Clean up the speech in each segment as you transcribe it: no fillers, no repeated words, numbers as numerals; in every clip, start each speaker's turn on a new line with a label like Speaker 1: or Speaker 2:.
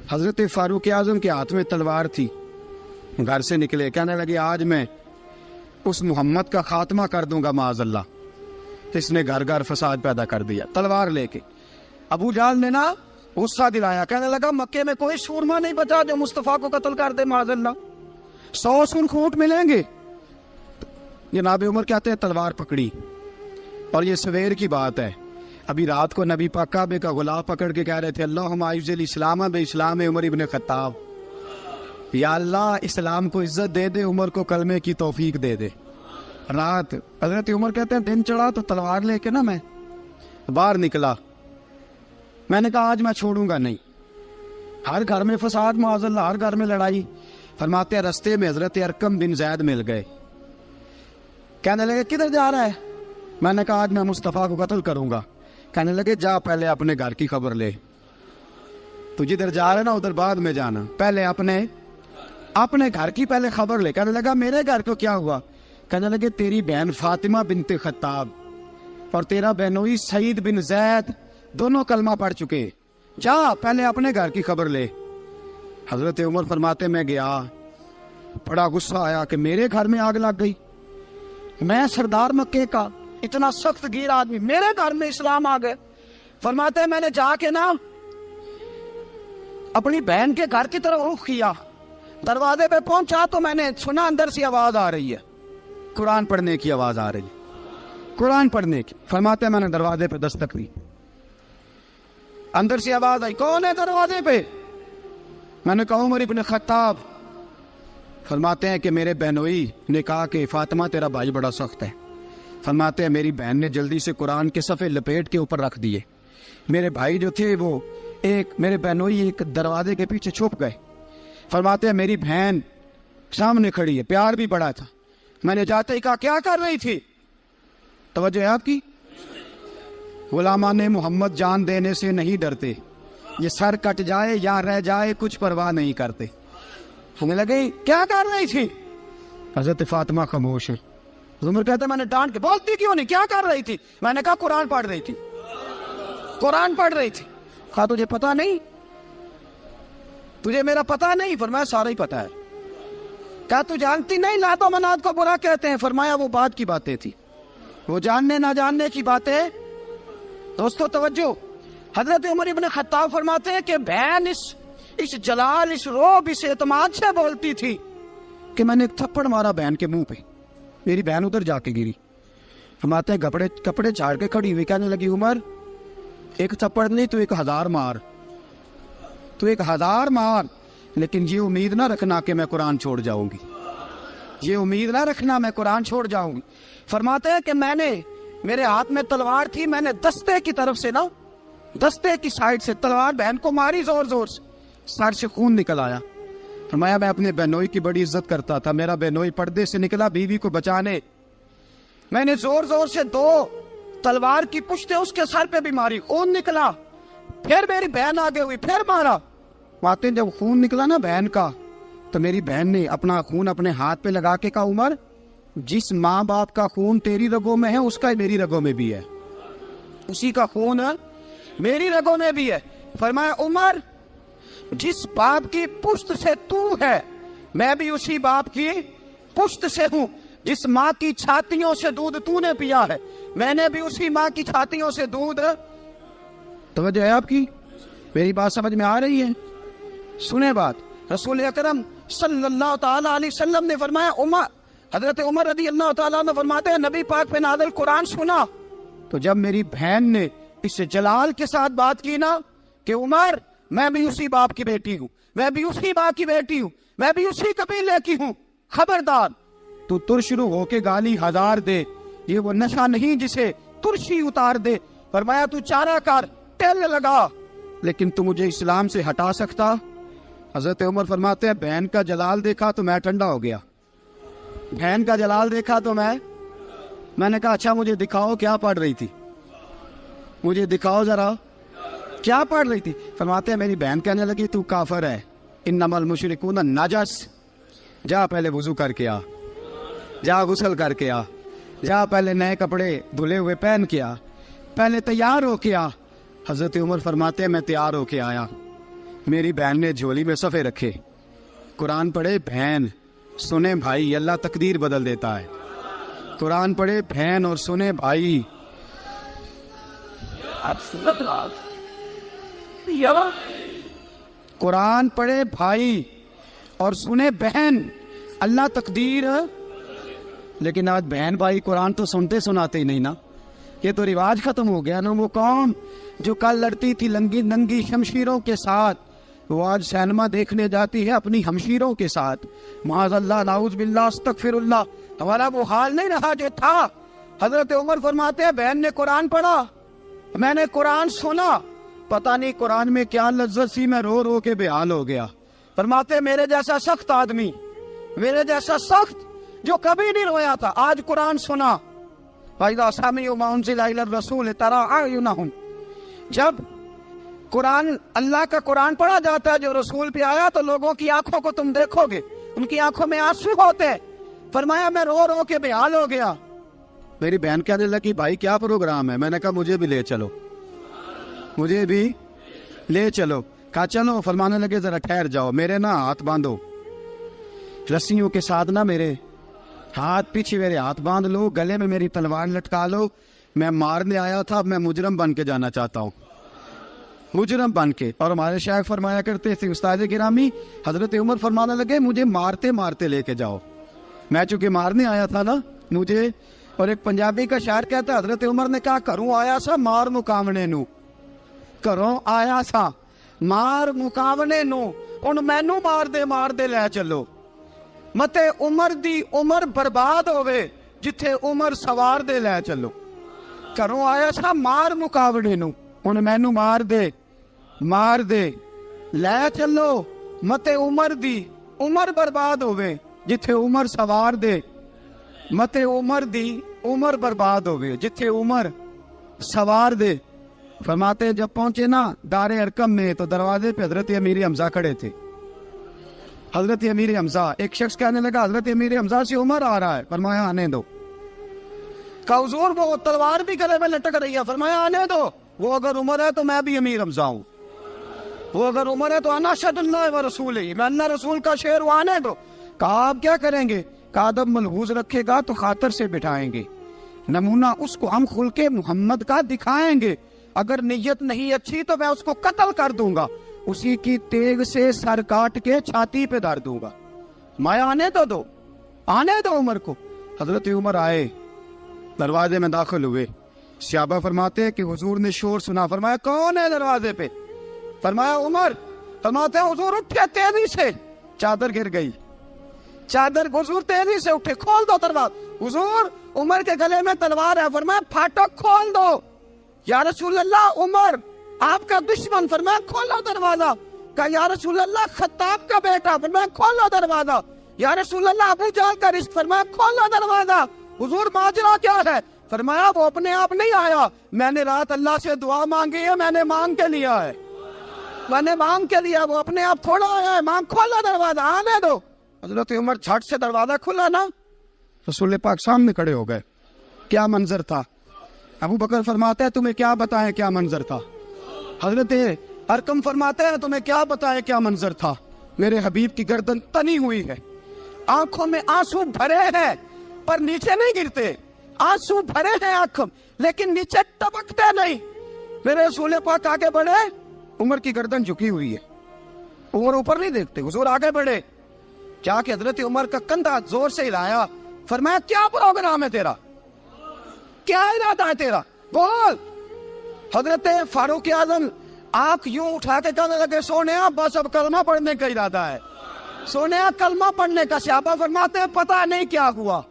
Speaker 1: حضرت فاروق اعظم کے ہاتھ میں تلوار تھی، گھر سے نکلے، کہنے لگے آج میں اس محمد کا خاتمہ کر دوں گا معاذ اللہ، اس نے گھر گھر فساد پیدا کر دیا تلوار لے کے۔ ابو جہل نے نا غصہ دلایا، کہنے لگا مکے میں کوئی سورما نہیں بچا جو مصطفیٰ کو قتل کر دے معاذ اللہ، 100 سن کھوٹ ملیں گے۔ جناب عمر کہتے ہیں تلوار پکڑی، اور یہ سویر کی بات ہے، ابھی رات کو نبی پاک کعبے کا غلاف پکڑ کے کہہ رہے تھے اللہم اعز الاسلام باسلام عمر ابن خطاب، یا اللہ اسلام کو عزت دے دے، عمر کو کلمے کی توفیق دے دے۔ رات حضرت عمر کہتے ہیں دن چڑھا تو تلوار لے کے نا میں باہر نکلا، میں نے کہا آج میں چھوڑوں گا نہیں، ہر گھر میں فساد معاذ اللہ، ہر گھر میں لڑائی۔ فرماتے ہیں رستے میں حضرت ارقم بن زید مل گئے، کہنے لگے کدھر جا رہا ہے؟ میں نے کہا آج میں مصطفیٰ کو قتل کروں گا۔ کہنے لگے جا پہلے اپنے گھر کی خبر لے، تو جدھر جا رہے نا ادھر بعد میں جانا، پہلے اپنے گھر کی پہلے خبر لے۔ کہنے لگا میرے گھر کو کیا ہوا؟ کہنے لگے تیری بہن فاطمہ بنت خطاب اور تیرا بہنوئی سعید بن زید دونوں کلمہ پڑھ چکے، جا پہلے اپنے گھر کی خبر لے۔ حضرت عمر فرماتے میں گیا، بڑا غصہ آیا کہ میرے گھر میں آگ لگ گئی، میں سردار مکے کا اتنا سخت گیر آدمی، میرے گھر میں اسلام آ گئے۔ فرماتے ہیں میں نے جا کے نا اپنی بہن کے گھر کی طرف رخ کیا، دروازے پہ پہنچا تو میں نے سنا اندر سے آواز آ رہی ہے، قرآن پڑھنے کی آواز آ رہی ہے، قرآن پڑھنے کی۔ فرماتے ہیں میں نے دروازے پہ دستک دی، اندر سے آواز آئی کون ہے دروازے پہ؟ میں نے کہا عمر ابن خطاب۔ فرماتے ہیں کہ میرے بہنوئی نے کہا کہ فاطمہ تیرا بھائی بڑا سخت ہے۔ فرماتے ہیں میری بہن نے جلدی سے قرآن کے صفحے لپیٹ کے اوپر رکھ دیے، میرے بھائی جو تھے وہ میرے بہنوئی ایک دروازے کے پیچھے چھپ گئے۔ فرماتے ہیں میری بہن سامنے کھڑی ہے، پیار بھی بڑا تھا، میں نے جاتے ہی کہا کیا کر رہی تھی؟ توجہ ہے آپ کی؟ غلامان محمد جان دینے سے نہیں ڈرتے، یہ سر کٹ جائے یا رہ جائے کچھ پرواہ نہیں کرتے۔ ہمیں لگے کیا کر رہی تھی؟ حضرت فاطمہ خاموش ہے۔ عمر کہتا ہے میں نے ڈانٹ کے، بولتی کیوں نہیں، کیا کر رہی تھی؟ میں نے کہا قرآن پڑھ رہی تھی، قرآن پڑھ رہی تھی۔ کہا تجھے پتا نہیں، تجھے میرا پتا نہیں؟ فرمایا سارا ہی پتا ہے۔ کہا تو جانتی نہیں لات و منات کو برا کہتے ہیں؟ فرمایا وہ بعد کی باتیں تھی، وہ جاننے نہ جاننے کی باتیں۔ دوستو توجہ، حضرت عمر ابن خطاب فرماتے ہیں کہ بہن اس جلال، اس روب، اس اعتماد سے بولتی تھی کہ میں نے ایک تھپڑ مارا بہن کے منہ پہ، میری بہن ادھر جا کے گری۔ فرماتے ہیں کپڑے جھاڑ کے کھڑی ہوئی، کہنے لگی عمر ایک تھپڑ نہیں تو 1000 مار، تو 1000 مار، لیکن یہ امید نہ رکھنا کہ میں قرآن چھوڑ جاؤں گی، یہ امید نہ رکھنا میں قرآن چھوڑ جاؤں گی۔ فرماتے ہیں کہ میرے ہاتھ میں تلوار تھی، میں نے دستے کی طرف سے نا، دستے کی سائڈ سے تلوار بہن کو ماری زور زور سے، سر سے خون نکل آیا۔ فرمایا میں اپنے بہنوئی کی بڑی عزت کرتا تھا، میرا بہنوئی پردے سے نکلا بیوی کو بچانے، میں نے زور زور سے 2 تلوار کی پشتیں اس کے سر پہ بھی ماری، خون نکلا، پھر میری بہن آگے ہوئی، پھر مارا۔ واقعی جب خون نکلا نا بہن کا تو میری بہن نے اپنا خون اپنے ہاتھ پہ لگا کے کہا عمر جس ماں باپ کا خون تیری رگوں میں ہے اس کا میری رگوں میں بھی ہے، اسی کا خون میری رگوں میں بھی ہے۔ فرمایا عمر جس باپ کی پشت سے تو ہے میں بھی اسی باپ کی پشت سے ہوں، جس ماں کی چھاتیوں سے دودھ تو نے پیا ہے میں نے بھی اسی ماں کی چھاتیوں سے دودھ۔ توجہ ہے آپ کی؟ میری بات سمجھ میں آ رہی ہے؟ سنیں بات، رسول اکرم صلی اللہ تعالی علیہ وسلم نے فرمایا، حضرت عمر رضی اللہ تعالیٰ عنہ فرماتے ہیں نبی پاک پہ نازل قرآن سنا تو جب میری بہن نے اس جلال کے ساتھ بات کی نا کہ عمر میں بھی اسی باپ کی بیٹی ہوں، میں بھی اسی باپ کی بیٹی ہوں، میں بھی اسی قبیلے کی ہوں، خبردار تو ترشرو ہو کے گالی 1000 دے، یہ وہ نشہ نہیں جسے ترشی اتار دے۔ فرمایا تو چارہ کر، ٹیل لگا، لیکن تو مجھے اسلام سے ہٹا سکتا؟ حضرت عمر فرماتے ہیں بہن کا جلال دیکھا تو میں ٹھنڈا ہو گیا، بہن کا جلال دیکھا تو میں نے کہا اچھا مجھے دکھاؤ کیا پڑھ رہی تھی، مجھے دکھاؤ ذرا کیا پڑھ رہی تھی۔ فرماتے ہیں میری بہن کہنے لگی تو کافر ہے، انما المشرکون نجس، جا پہلے وضو کر کے آ، جا غسل کر کے آ، جا پہلے نئے کپڑے دھلے ہوئے پہن کے آ، پہلے تیار ہو کے آ۔ حضرت عمر فرماتے ہیں میں تیار ہو کے آیا، میری بہن نے جھولی میں صفحے رکھے, قرآن پڑھے بہن, سنے بھائی, اللہ تقدیر بدل دیتا ہے. قرآن پڑھے بہن اور سنے بھائی. قرآن پڑھے بھائی اور سنے بہن, اللہ تقدیر. لیکن آج بہن بھائی قرآن تو سنتے سناتے ہی نہیں نا, یہ تو رواج ختم ہو گیا نا. وہ قوم جو کل لڑتی تھی ننگی شمشیروں کے ساتھ, وہ آج سینما دیکھنے جاتی ہے اپنی ہمشیروں کے ساتھ. معاذ اللہ, نعوذ باللہ, استغفر اللہ. ہمارا وہ حال نہیں رہا جو تھا. حضرت عمر فرماتے ہیں بہن نے قرآن پڑھا, میں نے قرآن سنا, پتہ نہیں قرآن میں کیا لذت سی, میں رو رو کے بے حال ہو گیا. فرماتے ہیں میرے جیسا سخت آدمی, میرے جیسا سخت جو کبھی نہیں رویا تھا, آج قرآن سنا. فَإِذَا سَمِعُوا مَا أُنزِلَ إِلَى الرَّسُولِ تَرَىٰ أَعْيُنَهُمْ, جب قرآن, اللہ کا قرآن پڑھا جاتا ہے جو رسول پہ آیا, تو لوگوں کی آنکھوں کو تم دیکھو گے, ان کی آنکھوں میں آنسو ہوتے ہیں. فرمایا میں رو رو کے بے حال ہو گیا. میری بہن کہنے لگی بھائی کیا پروگرام ہے؟ میں نے کہا مجھے بھی لے چلو, مجھے بھی لے چلو. کہا چلو. فرمانے لگے ذرا ٹھہر جاؤ, میرے نا ہاتھ باندھو رسیوں کے ساتھ, نا میرے ہاتھ پیچھے میرے ہاتھ باندھ لو, گلے میں میری تلوار لٹکا لو. میں مارنے آیا تھا, اب میں مجرم بن کے جانا چاہتا ہوں, مجرم بن کے. اور ہمارے شیخ فرمایا کرتے تھے استاد گرامی, حضرت عمر فرمانے لگے مجھے مارتے مارتے لے کے جاؤ. میں چونکہ مارنے آیا تھا نا مجھے. اور ایک پنجابی کا شاعر کہتا ہے حضرت عمر نے کہا گھروں آیا سا مار مکاونے نو, گھروں آیا سا مار مکاونے نو, ان مینو مار دے لے چلو. متے عمر دی عمر برباد ہوئے, جتھے عمر سوار دے لے چلو. گھروں آیا سا مار مکاونے نو, ان مینو مار دے لے چلو. متے عمر دی عمر برباد ہوئے, جتھے عمر سوار دے. متے عمر دی عمر برباد ہوئے, جتھے عمر سوار دے. فرماتے جب پہنچے نا دار ارقم میں, تو دروازے پہ حضرت امیر حمزہ کھڑے تھے. حضرت امیر حمزہ, ایک شخص کہنے لگا حضرت امیر حمزہ سے عمر آ رہا ہے. فرمایا آنے دو. کہا حضور وہ تلوار بھی گلے میں لٹک رہی ہے. فرمایا آنے دو, وہ اگر عمر ہے تو میں بھی امیر حمزہ ہوں, وہ اگر عمر ہے تو انا اشہد اللہ و رسولہ, میں اللہ رسول کا شعر ہوں, آنے دو. کہا آپ کیا کریں گے؟ کہا ادب ملحوظ رکھے گا تو خاطر سے بٹھائیں گے, نمونہ اس کو ہم خلق محمد کا دکھائیں گے, اگر نیت نہیں اچھی تو میں اس کو قتل کر دوں گا, اسی کی تیغ سے سر کاٹ کے چھاتی پہ دھر دوں گا. میں آنے تو دو, آنے دو عمر کو. حضرت عمر آئے, دروازے میں داخل ہوئے. صحابہ فرماتے ہیں کہ حضور نے شور سنا. فرمایا کون ہے دروازے پہ؟ فرمایا عمر. فرماتے ہیں حضور اٹھے تیزی سے, چادر گر گئی, چادر. حضور تیزی سے اٹھے, کھول دو دروازہ. حضور عمر کے گلے میں تلوار ہے. فرمایا پھاٹک کھول دو. یا رسول اللہ عمر آپ کا دشمن. فرمایا کھولو دروازہ. کہا یا رسول اللہ خطاب کا بیٹا. فرمایا کھولو دروازہ. یا رسول اللہ ابو جہل کا رشت. فرمایا کھولو دروازہ. حضور ماجرا کیا ہے؟ فرمایا وہ اپنے آپ نہیں آیا, میں نے رات اللہ سے دعا مانگی ہے, میں نے مانگ کے لیا ہے, میں نے مانگ کے لیا, وہ اپنے آپ تھوڑا آیا ہے. مانگ. کھولو دروازہ, آنے دو. حضرت عمر جھٹ سے دروازہ کھلا نا, رسول پاک سامنے کھڑے ہو گئے. کیا منظر تھا. ابو بکر فرماتے ہیں تمہیں کیا بتائیں کیا منظر تھا. حضرت ارقم فرماتے ہیں تمہیں کیا بتائیں کیا منظر تھا. میرے حبیب کی گردن تنی ہوئی ہے, آنکھوں میں آنسو بھرے ہیں پر نیچے نہیں گرتے. آنسو بھرے ہیں آنکھوں لیکن نیچے ٹپکتے نہیں. میرے رسول پاک آگے بڑھے, عمر کی گردن جھکی ہوئی ہے, عمر اوپر نہیں دیکھتے. حضور آگے بڑھے, جا کے حضرت عمر کا کندھا زور سے ہلایا. فرمایا کیا پروگرام ہے تیرا, کیا ارادہ ہے تیرا, بول. حضرت فاروق اعظم آنکھ یوں اٹھا کے کہنے لگے سونیا بس اب کلمہ پڑھنے کا ارادہ ہے, سونیا کلمہ پڑھنے کا. صحابہ فرماتے ہیں پتہ نہیں کیا ہوا,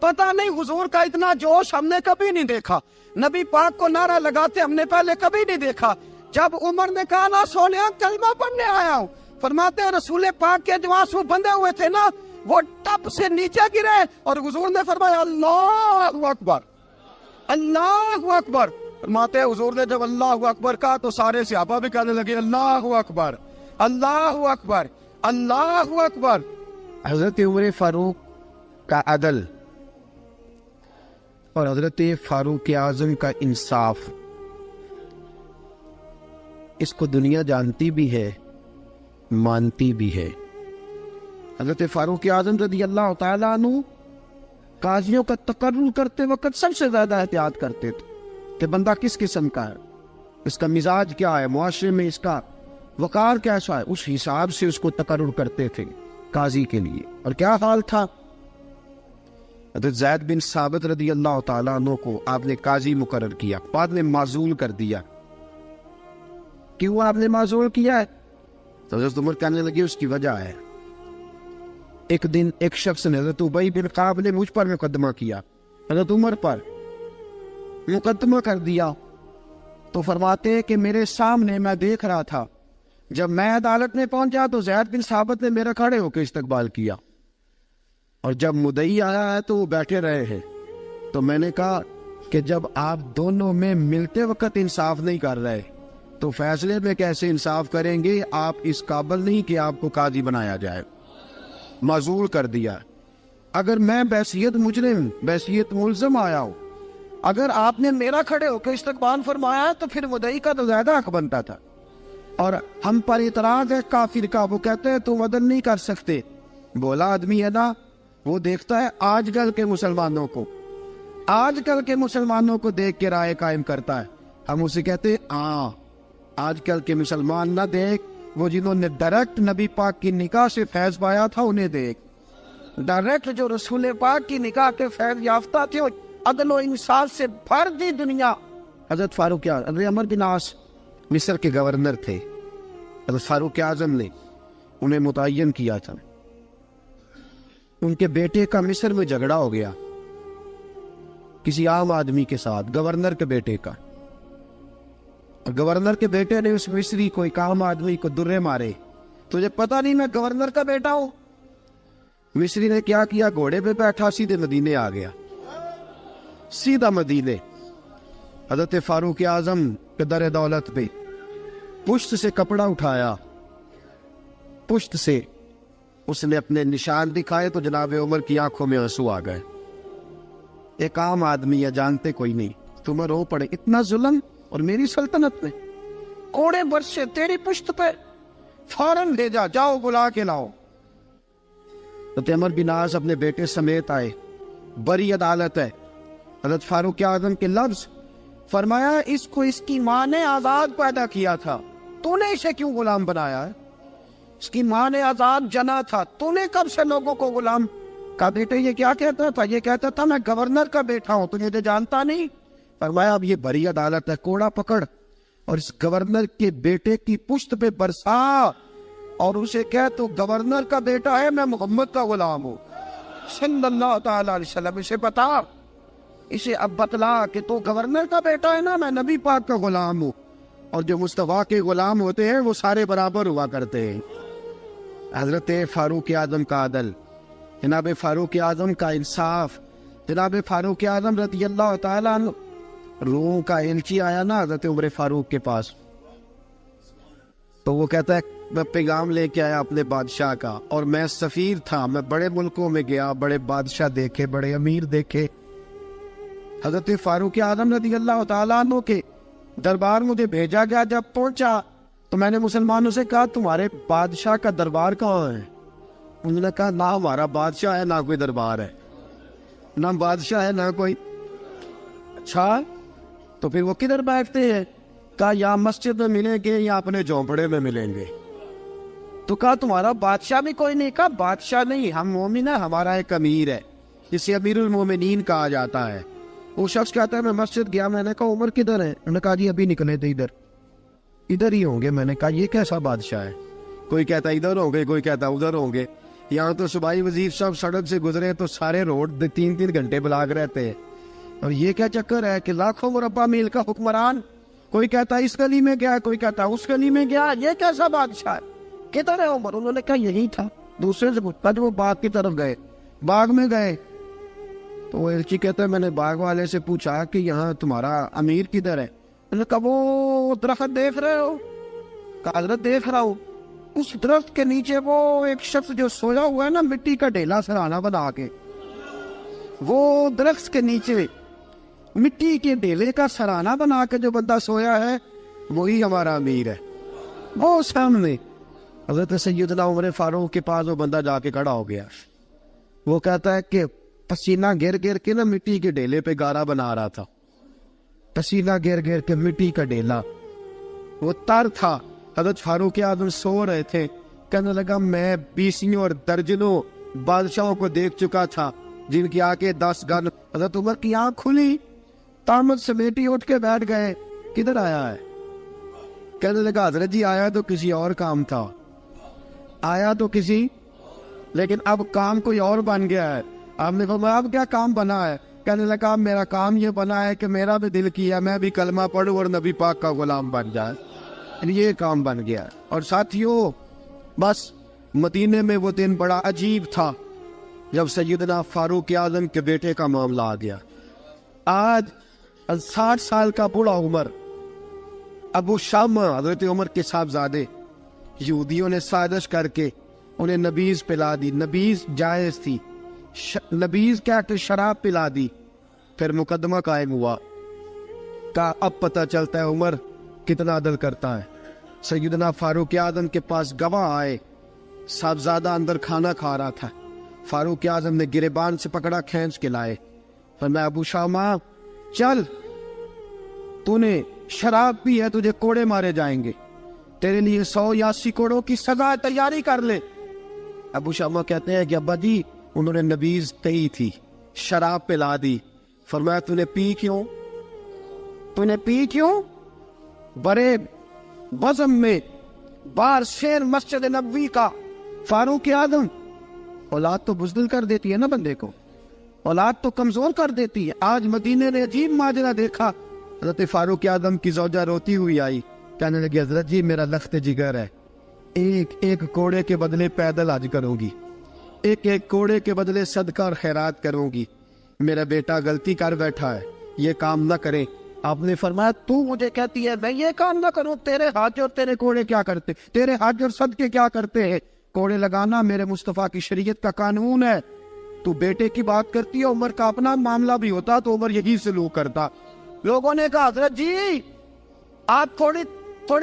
Speaker 1: پتہ نہیں. حضور کا اتنا جوش ہم نے کبھی نہیں دیکھا, نبی پاک کو نعرہ لگاتے ہم نے پہلے کبھی نہیں دیکھا. جب عمر نے کہا نا سونیا کلمہ پڑھنے آیا ہوں, فرماتے ہیں رسول پاک کے جو آنسو بندے ہوئے تھے نا وہ ٹپ سے نیچے گرے, اور حضور نے فرمایا اللہ اکبر, اللہ اکبر. فرماتے ہیں حضور نے جب اللہ اکبر کہا تو سارے صحابہ بھی کہنے لگے اللہ اکبر, اللہ اکبر, اللہ اکبر. حضرت عمر فاروق کا عدل اور حضرت فاروق اعظم کا انصاف, اس کو دنیا جانتی بھی ہے مانتی بھی ہے۔ حضرت فاروق اعظم رضی اللہ تعالیٰ عنہ قاضیوں کا تقرر کرتے وقت سب سے زیادہ احتیاط کرتے تھے کہ بندہ کس قسم کا ہے، اس کا مزاج کیا ہے، معاشرے میں اس کا وقار کیسا ہے، اس حساب سے اس کو تقرر کرتے تھے قاضی کے لیے۔ اور کیا حال تھا، حضرت زید بن ثابت رضی اللہ تعالیٰ عنہ کو آپ نے قاضی مقرر کیا، بعد میں معزول کر دیا۔ کیوں آپ نے معزول کیا ہے؟ تو حضرت عمر کہنے لگے اس کی وجہ ہے، ایک دن ایک شخص نے حضرت ابی بن کعب نے مجھ پر مقدمہ کیا، حضرت عمر پر مقدمہ کر دیا، تو فرماتے ہیں کہ میرے سامنے میں دیکھ رہا تھا، جب میں عدالت میں پہنچا تو زید بن ثابت نے میرا کھڑے ہو کے استقبال کیا، اور جب مدعی آیا ہے تو وہ بیٹھے رہے ہیں۔ تو میں نے کہا کہ جب آپ دونوں میں ملتے وقت انصاف نہیں کر رہے تو فیصلے میں کیسے انصاف کریں گے؟ آپ اس قابل نہیں کہ آپ کو قاضی بنایا جائے، معزول کر دیا۔ اگر میں بحیثیت مجرم، بحیثیت ملزم آیا ہوں، اگر آپ نے میرا کھڑے ہو کے استقبال فرمایا تو پھر مدعی کا تو زیادہ حق بنتا تھا، اور ہم پر اعتراض ہے کافر کا، وہ کہتے ہیں تم عدل نہیں کر سکتے۔ بولا آدمی ہے نا، وہ دیکھتا ہے آج کل کے مسلمانوں کو، آج کل کے مسلمانوں کو دیکھ کے رائے قائم کرتا ہے۔ ہم اسے کہتے ہیں ہاں آج کل کے مسلمان نہ دیکھ، وہ جنہوں نے ڈائریکٹ نبی پاک کی نکاح سے فیض پایا تھا انہیں دیکھ، ڈائریکٹ جو رسول پاک کی نکاح کے فیض یافتہ تھے، عدل و انصاف سے بھر دی دنیا۔ حضرت فاروق اعظم، حضرت عمرو بن عاص مصر کے گورنر تھے، حضرت فاروق اعظم نے انہیں متعین کیا تھا۔ ان کے بیٹے کا مصر میں جھگڑا ہو گیا کسی عام آدمی کے ساتھ، گورنر کے بیٹے کا، اور گورنر کے بیٹے نے اس مصری کو، ایک عام آدمی کو درے مارے۔ تجھے پتہ نہیں میں گورنر کا بیٹا ہوں؟ مصری نے کیا کیا، گھوڑے پہ بیٹھا سیدھے مدینے آ گیا، سیدھا مدینے۔ حضرت فاروق اعظم کے در دولت پہ پشت سے کپڑا اٹھایا، پشت سے اس نے اپنے نشان دکھائے تو جناب عمر کی آنکھوں میں آنسو آ گئے۔ ایک عام آدمی ہے، جانتے کوئی نہیں، تمہیں رو پڑے، اتنا ظلم، اور میری سلطنت میں کوڑے برسے تیری پشت پہ، فوراً بھیجا، جاؤ بلا کے لاؤ۔ حضرت عمر بن عاص اپنے بیٹے سمیت آئے، بڑی عدالت ہے، حضرت فاروق اعظم کے لفظ، فرمایا اس کو اس کی ماں نے آزاد پیدا کیا تھا، تو نے اسے کیوں غلام بنایا ہے؟ اس کی ماں نے آزاد جنا تھا، تو نے کب سے لوگوں کو غلام کا؟ بیٹے یہ کیا کہتا تھا؟ یہ کہتا تھا میں گورنر کا بیٹا ہوں، تجھے تو جانتا نہیں۔ فرمایا اب یہ بڑی عدالت ہے، کوڑا پکڑ اور اس گورنر کے بیٹے کی پشت پہ برسا، اور اسے کہہ تو گورنر کا بیٹا ہے، میں محمد کا غلام ہوں صلی اللہ تعالی علیہ وسلم۔ اسے بتا، اسے اب بتلا کہ تو گورنر کا بیٹا ہے نا، میں نبی پاک کا غلام ہوں، اور جو مصطفیٰ کے غلام ہوتے ہیں وہ سارے برابر ہوا کرتے ہیں۔ حضرت فاروق اعظم کا عدل، جناب فاروق اعظم کا انصاف، جناب فاروق اعظم رضی اللہ تعالیٰ عنہ۔ روم کا ایلچی آیا نا حضرت عمر فاروق کے پاس، تو وہ کہتا ہے میں پیغام لے کے آیا اپنے بادشاہ کا، اور میں سفیر تھا، میں بڑے ملکوں میں گیا، بڑے بادشاہ دیکھے، بڑے امیر دیکھے۔ حضرت فاروق اعظم رضی اللہ تعالیٰ عنہ کے دربار مجھے بھیجا گیا، جب پہنچا تو میں نے مسلمانوں سے کہا تمہارے بادشاہ کا دربار کہاں ہے؟ انہوں نے کہا نہ ہمارا بادشاہ ہے نہ کوئی دربار ہے، نہ بادشاہ ہے نہ کوئی۔ اچھا تو پھر وہ کدھر بیٹھتے ہیں؟ کہا یا مسجد میں ملیں گے یا اپنے جھونپڑے میں ملیں گے۔ تو کہا تمہارا بادشاہ بھی کوئی نہیں؟ کہا بادشاہ نہیں، ہم مومن ہیں، ہمارا ایک امیر ہے جسے امیر المومنین کہا جاتا ہے۔ وہ شخص کہتا ہے میں مسجد گیا، میں نے کہا عمر کدھر ہے؟ انہوں نے کہا جی ابھی نکلے تھے، ادھر ہی ہوں گے۔ میں نے کہا یہ کیسا بادشاہ ہے؟ کوئی کہتا ادھر ہوں گے، کوئی کہتا ادھر ہوں گے۔ یہاں تو صوبائی وزیر صاحب سڑک سے گزرے تو سارے روڈ 3 گھنٹے بلاک رہتے ہیں، اور یہ کیا چکر ہے کہ لاکھوں مربع میل کا حکمران، کوئی کہتا اس گلی میں گیا، کوئی کہتا اس گلی میں گیا، یہ کیسا بادشاہ ہے؟ کدھر ہے عمر؟ انہوں نے کہا یہی تھا۔ دوسرے سے پوچھتا جو وہ باغ کی طرف گئے، باغ میں گئے تو وہ ایلچی کہتا ہے میں نے باغ والے سے پوچھا کہ یہاں تمہارا امیر کدھر ہے؟ انہوں نے کہا وہ درخت دیکھ رہے ہو؟ کہا حضرت دیکھ رہا ہوں۔ اس درخت کے نیچے وہ ایک شخص جو سویا ہوا ہے نا، مٹی کا ڈھیلا سرہانا بنا کے، وہ درخت کے نیچے مٹی کے ڈھیلے کا سرہانا بنا کے جو بندہ سویا ہے وہی ہمارا امیر ہے۔ وہ سامنے حضرت سیدنا عمر فاروق کے پاس وہ بندہ جا کے کھڑا ہو گیا. وہ کہتا ہے کہ پسینہ گر گر کے نا مٹی کے ڈیلے پہ گارا بنا رہا تھا. پسینہ گر گر کے مٹی کا ڈیلا وہ تر تھا. حضرت فاروق اعظم سو رہے تھے. کہنے لگا میں بیسیوں اور درجنوں بادشاہوں کو دیکھ چکا تھا جن کی آنکھیں 10 گن. حضرت عمر کی آنکھ کھلی, تامت سمیٹی اٹھ کے بیٹھ گئے. کدھر آیا ہے؟ کہنے لگا حضرت جی آیا تو کسی اور کام تھا, آیا تو کسی, لیکن اب کام کوئی اور بن گیا ہے. آپ نے فرمایا اب کیا کام بنا ہے؟ کہنے لگا میرا کام یہ بنا ہے کہ میرا بھی دل کیا میں بھی کلمہ پڑھوں اور نبی پاک کا غلام بن جائے. یہ کام بن گیا. اور ساتھیوں بس مدینے میں وہ دن بڑا عجیب تھا جب سیدنا فاروق اعظم کے بیٹے کا معاملہ آ گیا. آج 60 سال کا بوڑھا عمر, ابو شامہ حضرت عمر کے صاحبزادے, یہودیوں نے سازش کر کے انہیں نبیذ پلا دی. نبیذ جائز تھی, نبیذ کیا کہ شراب پلا دی. پھر مقدمہ قائم ہوا. کا اب پتہ چلتا ہے عمر کتنا عدل کرتا ہے. سیدنا فاروق اعظم کے پاس گواہ آئے. صاحبزادہ اندر کھانا کھا رہا تھا. فاروق اعظم نے گریبان سے پکڑا, کھینچ کے لائے. فرمایا ابو شامہ چل, تو نے شراب پی ہے, تجھے کوڑے مارے جائیں گے, تیرے لیے 100 یا 80 کوڑوں کی سزا تیاری کر لے. ابو شامہ کہتے ہیں کہ ابا جی انہوں نے نبیذ کہی تھی, شراب پلا دی. فرمایا تو نے پی کیوں؟ تو نے پی کیوں؟ بڑے بزم میں بار شیر مسجد نبوی کا فاروق اعظم. اولاد تو بزدل کر دیتی ہے نا بندے کو, اولاد تو کمزور کر دیتی ہے. آج مدینے نے عجیب ماجرا دیکھا. حضرت فاروق اعظم کی زوجہ روتی ہوئی آئی, کہنے لگی حضرت جی میرا لخت جگر ہے, ایک کوڑے کے بدلے پیدل حج کروں گی, ایک کوڑے کے بدلے صدقہ اور خیرات کروں گی. میرا بیٹا غلطی کر بیٹھا ہے, یہ کام نہ کرے. آپ نے فرمایا تو مجھے کہتی ہے میں یہ کام نہ کروں؟ تیرے حج اور تیرے کوڑے کیا کرتے, تیرے حج اور صدقے کیا کرتے ہیں؟ کوڑے لگانا میرے مصطفیٰ کی شریعت کا قانون ہے. تو بیٹے کی بات کرتی ہے, عمر کا اپنا معاملہ بھی ہوتا تو عمر یہی سلوک کرتا. لوگوں نے کہا حضرت جی آپ تھوڑی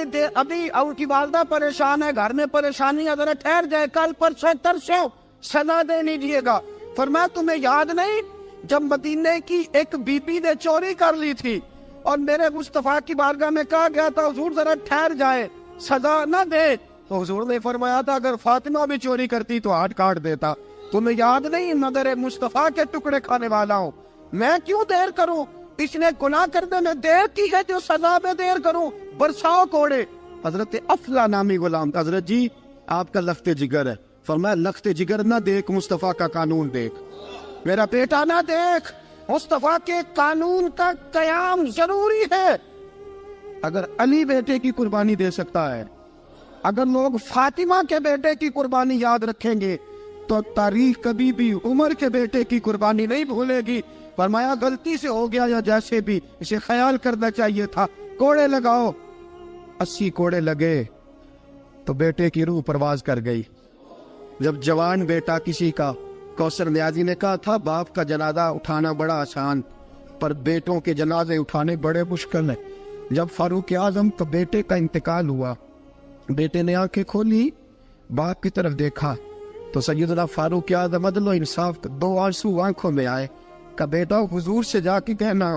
Speaker 1: دیر, ابھی ان کی والدہ پریشان ہے, گھر میں پریشانی ہے, ذرا ٹھہر جائے, کل پرسوں ترسوں سزا دے لیجیے گا. فرمایا تمہیں یاد نہیں جب مدینے کی ایک بی بی نے چوری کر لی تھی اور میرے مصطفیٰ کی بارگاہ میں کہا گیا تھا حضور ذرا ٹھہر جائے, سزا نہ دے, تو حضور نے فرمایا تھا اگر فاطمہ بھی چوری کرتی تو ہاتھ کاٹ دیتا. تمہیں یاد نہیں مگر مصطفیٰ کے ٹکڑے کھانے والا ہوں, میں کیوں دیر کروں؟ اس نے گناہ کرنے میں دیر کی ہے جو سزا میں دیر کروں, برساؤ کوڑے. حضرت افلا نامی غلام, حضرت جی آپ کا لخت جگر ہے. فرمایا لخت جگر نہ دیکھ, مصطفیٰ کا قانون دیکھ. میرا بیٹا نہ دیکھ, مصطفیٰ کے قانون کا قیام ضروری ہے. اگر علی بیٹے کی قربانی دے سکتا ہے, اگر لوگ فاطمہ کے بیٹے کی قربانی یاد رکھیں گے تو تاریخ کبھی بھی عمر کے بیٹے کی قربانی نہیں بھولے گی. فرمایا غلطی سے ہو گیا یا جیسے بھی, اسے خیال کرنا چاہیے تھا. کوڑے لگاؤ. 80 کوڑے لگے تو بیٹے کی روح پرواز کر گئی. جب جوان بیٹا کسی کا, کوثر نیازی نے کہا تھا باپ کا جنازہ اٹھانا بڑا آسان پر بیٹوں کے جنازے اٹھانے بڑے مشکل ہیں. جب فاروق اعظم کا بیٹے کا انتقال ہوا, بیٹے نے آنکھیں کھولی, باپ کی طرف دیکھا تو سیدنا فاروق اعظم عدل و انصاف, 2 آنسو آنکھوں میں آئے. کہ بیٹا حضور سے جا کے کہنا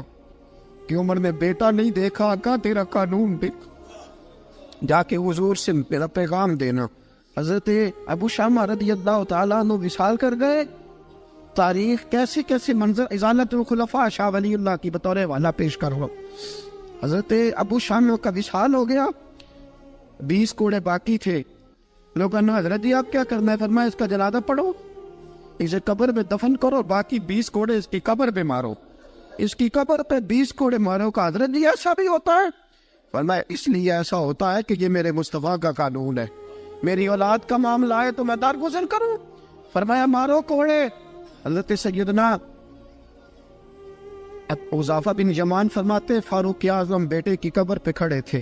Speaker 1: کہ عمر نے بیٹا نہیں دیکھا, آقا تیرا قانون دیکھ, جا کے حضور سے میرا پیغام دینا. حضرت ابو شامہ رضی اللہ تعالیٰ عنہ وصال کر گئے. تاریخ کیسے کیسے منظر ازالت الخلفاء شاہ ولی اللہ کی بطور والا پیش کر رہا. حضرت ابو شامہ کا وصال ہو گیا, 20 کوڑے باقی تھے. لوگوں نے حضرت جی آپ کیا کرنا ہے؟ فرمایا اس کا جنازہ پڑھو, اسے قبر میں دفن کرو, باقی 20 کوڑے اس کی قبر پہ مارو, اس کی قبر پہ 20 کوڑے مارو. کا حضرت جی ایسا بھی ہوتا ہے؟ فرمایا اس لیے ایسا ہوتا ہے کہ یہ میرے مصطفیٰ کا قانون ہے, میری اولاد کا معاملہ ہے تو میں درگزر کروں. فرمایا مارو کوڑے. حضرت سیدنا حذیفہ بن یمان فرماتے فاروق اعظم بیٹے کی قبر پہ کھڑے تھے,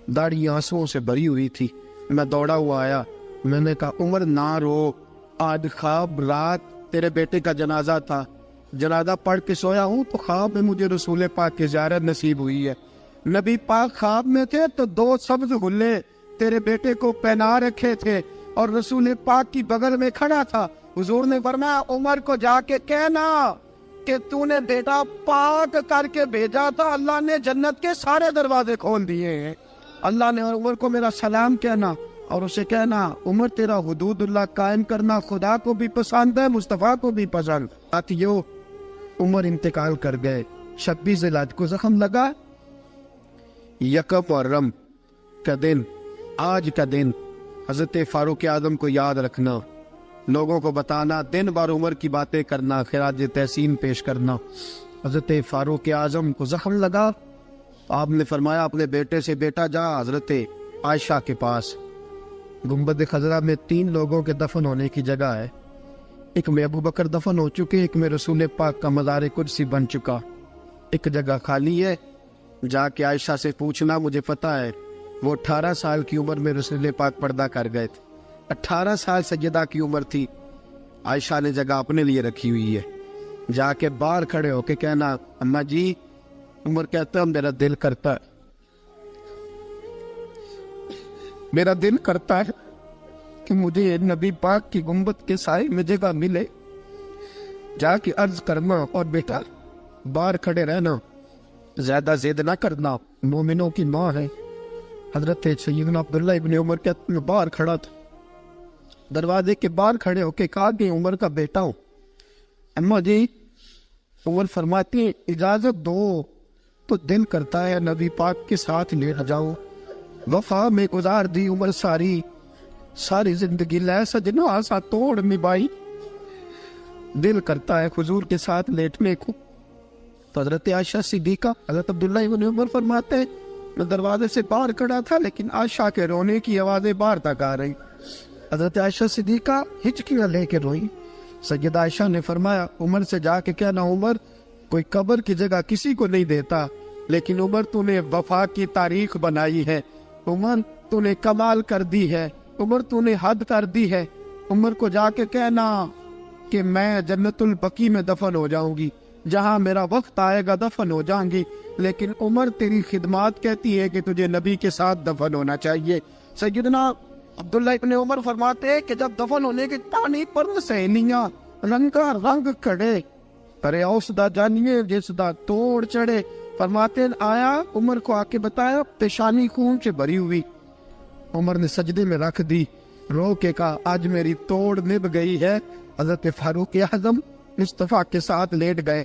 Speaker 1: داڑھی آنسوؤں سے بھری ہوئی تھی. میں دوڑا ہوا آیا, میں نے کہا عمر نہ رو, آج خواب رات تیرے بیٹے کا جنازہ تھا, جنازہ پڑھ کے سویا ہوں تو خواب میں مجھے رسول پاک کی زیارت نصیب ہوئی ہے. نبی پاک خواب میں تھے تو 2 سبز غلے تیرے بیٹے کو پہنا رکھے تھے اور رسول پاک کی بغل میں کھڑا تھا. حضور نے فرمایا عمر کو جا کے کہنا کہ تو نے بیٹا پاک کر کے بھیجا تھا, اللہ نے جنت کے سارے دروازے کھول دیے ہیں. اللہ نے عمر کو میرا سلام کہنا اور اسے کہنا عمر تیرا حدود اللہ قائم کرنا خدا کو بھی پسند ہے, مصطفیٰ کو بھی پسند. ساتھیو عمر انتقال کر گئے. 26 ذی الحج کو زخم لگا. یکم محرم کا دن, آج کا دن حضرت فاروق اعظم کو یاد رکھنا, لوگوں کو بتانا, دن بار عمر کی باتیں کرنا, خراج تحسین پیش کرنا. حضرت فاروق اعظم کو زخم لگا. آپ نے فرمایا اپنے بیٹے سے بیٹا جا حضرت عائشہ کے پاس. گنبد خضرا میں 3 لوگوں کے دفن ہونے کی جگہ ہے. ایک میں ابو بکر دفن ہو چکے, ایک میں رسول پاک کا مزار قدسی بن چکا, ایک جگہ خالی ہے. جا کے عائشہ سے پوچھنا, مجھے پتہ ہے وہ 18 سال کی عمر میں رسول پاک پردہ کر گئے تھے. 18 سال سیدہ کی عمر تھی. عائشہ نے جگہ اپنے لیے رکھی ہوئی ہے. جا کے باہر کھڑے ہو کے کہنا اماں جی, عمر کہتا ہے میرا دل کرتا ہے, میرا دل کرتا ہے کہ مجھے نبی پاک کی گنبد کے سائے میں جگہ ملے. جا کے عرض کرنا اور بیٹا باہر کھڑے رہنا, زیادہ زید نہ کرنا, مومنوں کی ماں ہے. حضرت سیدنا عبداللہ ابن عمر کہتے ہیں باہر کھڑا تھا, دروازے کے باہر کھڑے ہو کے کہا کہ عمر کا بیٹا ہوں. اماں جی, عمر فرماتے ہیں اجازت دو تو دل کرتا ہے نبی پاک کے ساتھ لیٹ جاؤں. وفا میں گزار دی عمر ساری, ساری زندگی لے سجنا آسا توڑ نبھائی, دل کرتا ہے حضور کے ساتھ لیٹنے کو. تو حضرت عائشہ صدیقہ, حضرت عبداللہ ابن عمر فرماتے ہیں میں دروازے سے باہر کھڑا تھا لیکن عائشہ کے رونے کی آوازیں باہر تک آ رہی. حضرت عائشہ صدیقہ ہچکیاں لے کے روئی. سیدہ عائشہ نے فرمایا عمر سے جا کے کہنا عمر کوئی قبر کی جگہ کسی کو نہیں دیتا, لیکن عمر تو نے وفا کی تاریخ بنائی ہے, عمر تو نے کمال کر دی ہے, عمر تو نے حد کر دی ہے. عمر کو جا کے کہنا کہ میں جنت البقیع میں دفن ہو جاؤں گی, جہاں میرا وقت آئے گا دفن ہو جاؤں گی, لیکن عمر تیری خدمات کہتی ہے کہ تجھے نبی کے ساتھ دفن ہونا چاہیے. سیدنا عبداللہ ابن عمر فرماتے ہیں کہ جب دفن ہونے کی پانی پر سہیلیاں رنگا رنگ کھڑے, ارے اوس دا جانیے جس دا توڑ چڑھے. فرماتے ہیں آیا عمر کو آ کے بتایا پیشانی خون سے بھری ہوئی. عمر نے سجدے میں رکھ دی, رو کے کہا آج میری توڑ نبھ گئی ہے. حضرت فاروق اعظم مصطفیٰ کے ساتھ لیٹ گئے.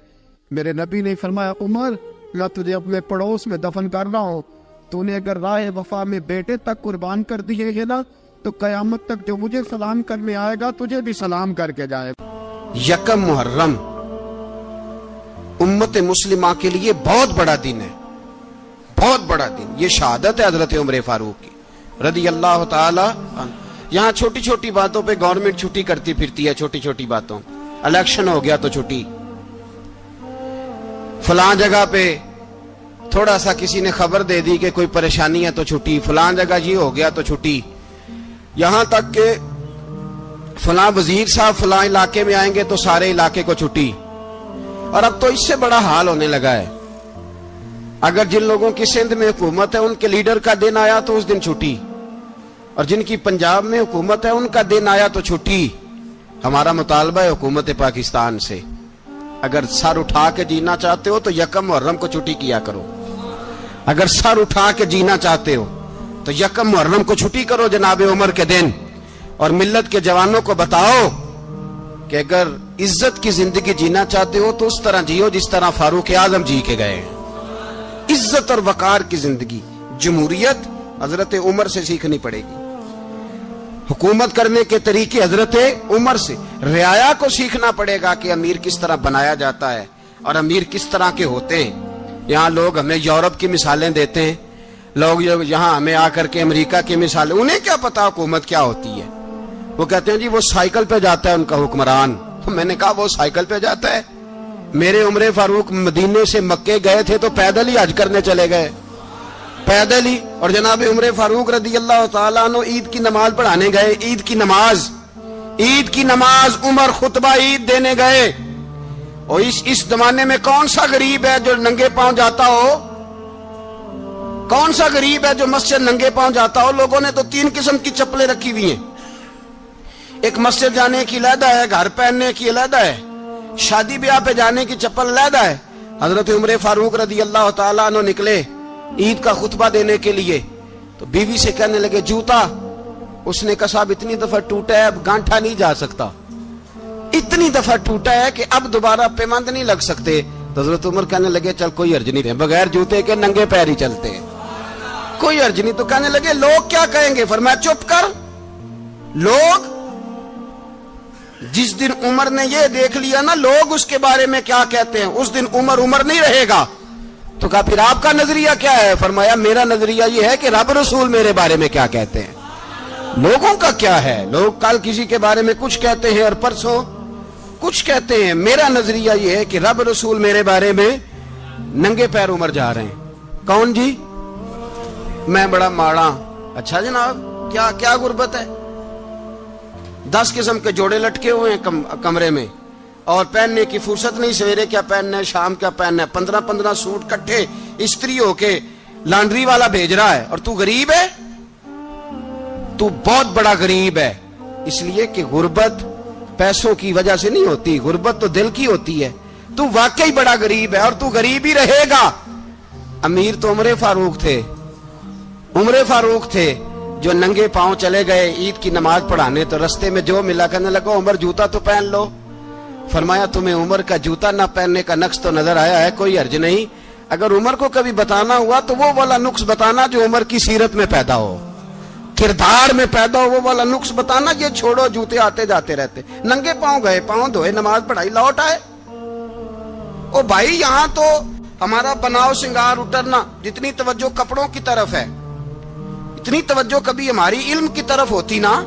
Speaker 1: میرے نبی نے فرمایا عمر میں تجھے اپنے پڑوس میں دفن کر رہا ہوں, تو نے اگر راہ وفا میں بیٹے تک قربان کر دیے ہے نا تو قیامت تک جو مجھے سلام کرنے آئے گا تجھے بھی سلام کر کے جائے گا.
Speaker 2: یکم محرم امت مسلمہ کے لیے بہت بڑا دن ہے, بہت بڑا دن. یہ شہادت ہے حضرت عمر فاروق کی رضی اللہ تعالی. یہاں چھوٹی چھوٹی باتوں پہ گورنمنٹ چھٹی کرتی پھرتی ہے, چھوٹی چھوٹی باتوں. الیکشن ہو گیا تو چھٹی, فلاں جگہ پہ تھوڑا سا کسی نے خبر دے دی کہ کوئی پریشانی ہے تو چھٹی, فلاں جگہ یہ ہو گیا تو چھٹی. یہاں تک کہ فلاں وزیر صاحب فلاں علاقے میں آئیں گے تو سارے علاقے کو چھٹی. اور اب تو اس سے بڑا حال ہونے لگا ہے, اگر جن لوگوں کی سندھ میں حکومت ہے ان کے لیڈر کا دن آیا تو اس دن چھٹی, اور جن کی پنجاب میں حکومت ہے ان کا دن آیا تو چھٹی. ہمارا مطالبہ ہے حکومت پاکستان سے, اگر سر اٹھا کے جینا چاہتے ہو تو یکم محرم کو چھٹی کیا کرو. اگر سر اٹھا کے جینا چاہتے ہو تو یکم محرم کو چھٹی کرو جناب عمر کے دن. اور ملت کے جوانوں کو بتاؤ کہ اگر عزت کی زندگی جینا چاہتے ہو تو اس طرح جیو جس طرح فاروق اعظم جی کے گئے. عزت اور وقار کی زندگی, جمہوریت حضرت عمر سے سیکھنی پڑے گی. حکومت کرنے کے طریقے حضرت عمر سے, رعایا کو سیکھنا پڑے گا کہ امیر کس طرح بنایا جاتا ہے اور امیر کس طرح کے ہوتے ہیں. یہاں لوگ ہمیں یورپ کی مثالیں دیتے ہیں, لوگ یہاں ہمیں آ کر کے امریکہ کی مثالیں, انہیں کیا پتا حکومت کیا ہوتی ہے. وہ کہتے ہیں جی وہ سائیکل پہ جاتا ہے ان کا حکمران. میں نے کہا وہ سائیکل پہ جاتا ہے, میرے عمر فاروق مدینے سے مکے گئے تھے تو پیدل ہی حج کرنے چلے گئے, پیدل ہی. اور جناب عمر فاروق رضی اللہ تعالیٰ عنہ عید کی نماز پڑھانے گئے, عید کی نماز عمر خطبہ عید دینے گئے. اور اس زمانے میں کون سا غریب ہے جو ننگے پاؤں جاتا ہو؟ کون سا غریب ہے جو مسجد ننگے پاؤں جاتا ہو؟ لوگوں نے تو 3 قسم کی چپلیں رکھی ہوئی ہیں. ایک مسجد جانے کی علیحدہ ہے, گھر پہننے کی علیحدہ ہے, شادی بیاہ پہ جانے کی چپل علیحدہ ہے. حضرت عمر فاروق رضی اللہ تعالیٰ عنہ نکلے عید کا خطبہ دینے کے لیے, تو بیوی سے کہنے لگے جوتا. اس نے کہا صاحب اتنی دفعہ ٹوٹا ہے اب گانٹھا نہیں جا سکتا, اتنی دفعہ ٹوٹا ہے کہ اب دوبارہ پیمند نہیں لگ سکتے. تو حضرت عمر کہنے لگے چل کوئی حرج نہیں, بغیر جوتے کے ننگے پیر ہی چلتے ہیں, کوئی حرج نہیں. تو کہنے لگے لوگ کیا کہیں گے؟ فرمایا چپ کر. لوگ جس دن عمر نے یہ دیکھ لیا نا لوگ اس کے بارے میں کیا کہتے ہیں, اس دن عمر نہیں رہے گا. تو کہا پھر آپ کا نظریہ کیا ہے؟ فرمایا میرا نظریہ یہ ہے کہ رب رسول میرے بارے میں کیا کہتے ہیں. لوگوں کا کیا ہے؟ لوگ کل کسی کے بارے میں کچھ کہتے ہیں اور پرسوں کچھ کہتے ہیں. میرا نظریہ یہ ہے کہ رب رسول میرے بارے میں ننگے پیر عمر جا رہے ہیں. کون جی؟ میں بڑا ماڑا. اچھا جناب, کیا غربت ہے؟ 10 قسم کے جوڑے لٹکے ہوئے ہیں کمرے میں, اور پہننے کی فرصت نہیں. سویرے کیا پہننا ہے, شام کیا پہننا ہے, 15 سوٹ کٹھے استری ہو کے لانڈری والا بھیج رہا ہے, اور تو غریب ہے. تو بہت بڑا غریب ہے. اس لیے کہ غربت پیسوں کی وجہ سے نہیں ہوتی, غربت تو دل کی ہوتی ہے. تو واقعی بڑا غریب ہے, اور تو غریب ہی رہے گا. امیر تو عمر فاروق تھے جو ننگے پاؤں چلے گئے عید کی نماز پڑھانے. تو رستے میں جو ملا کہنے لگا عمر جوتا تو پہن لو. فرمایا تمہیں عمر کا جوتا نہ پہننے کا نقص تو نظر آیا ہے, کوئی حرج نہیں. اگر عمر کو کبھی بتانا ہوا تو وہ والا نقص بتانا جو عمر کی سیرت میں پیدا ہو, کردار میں پیدا ہو, وہ والا نقص بتانا. یہ چھوڑو جوتے آتے جاتے رہتے. ننگے پاؤں گئے, پاؤں دھوئے, نماز پڑھائی, لوٹ آئے. او بھائی یہاں تو ہمارا بناؤ سنگار اترنا, جتنی توجہ کپڑوں کی طرف ہے اتنی توجہ کبھی ہماری علم کی طرف ہوتی نا,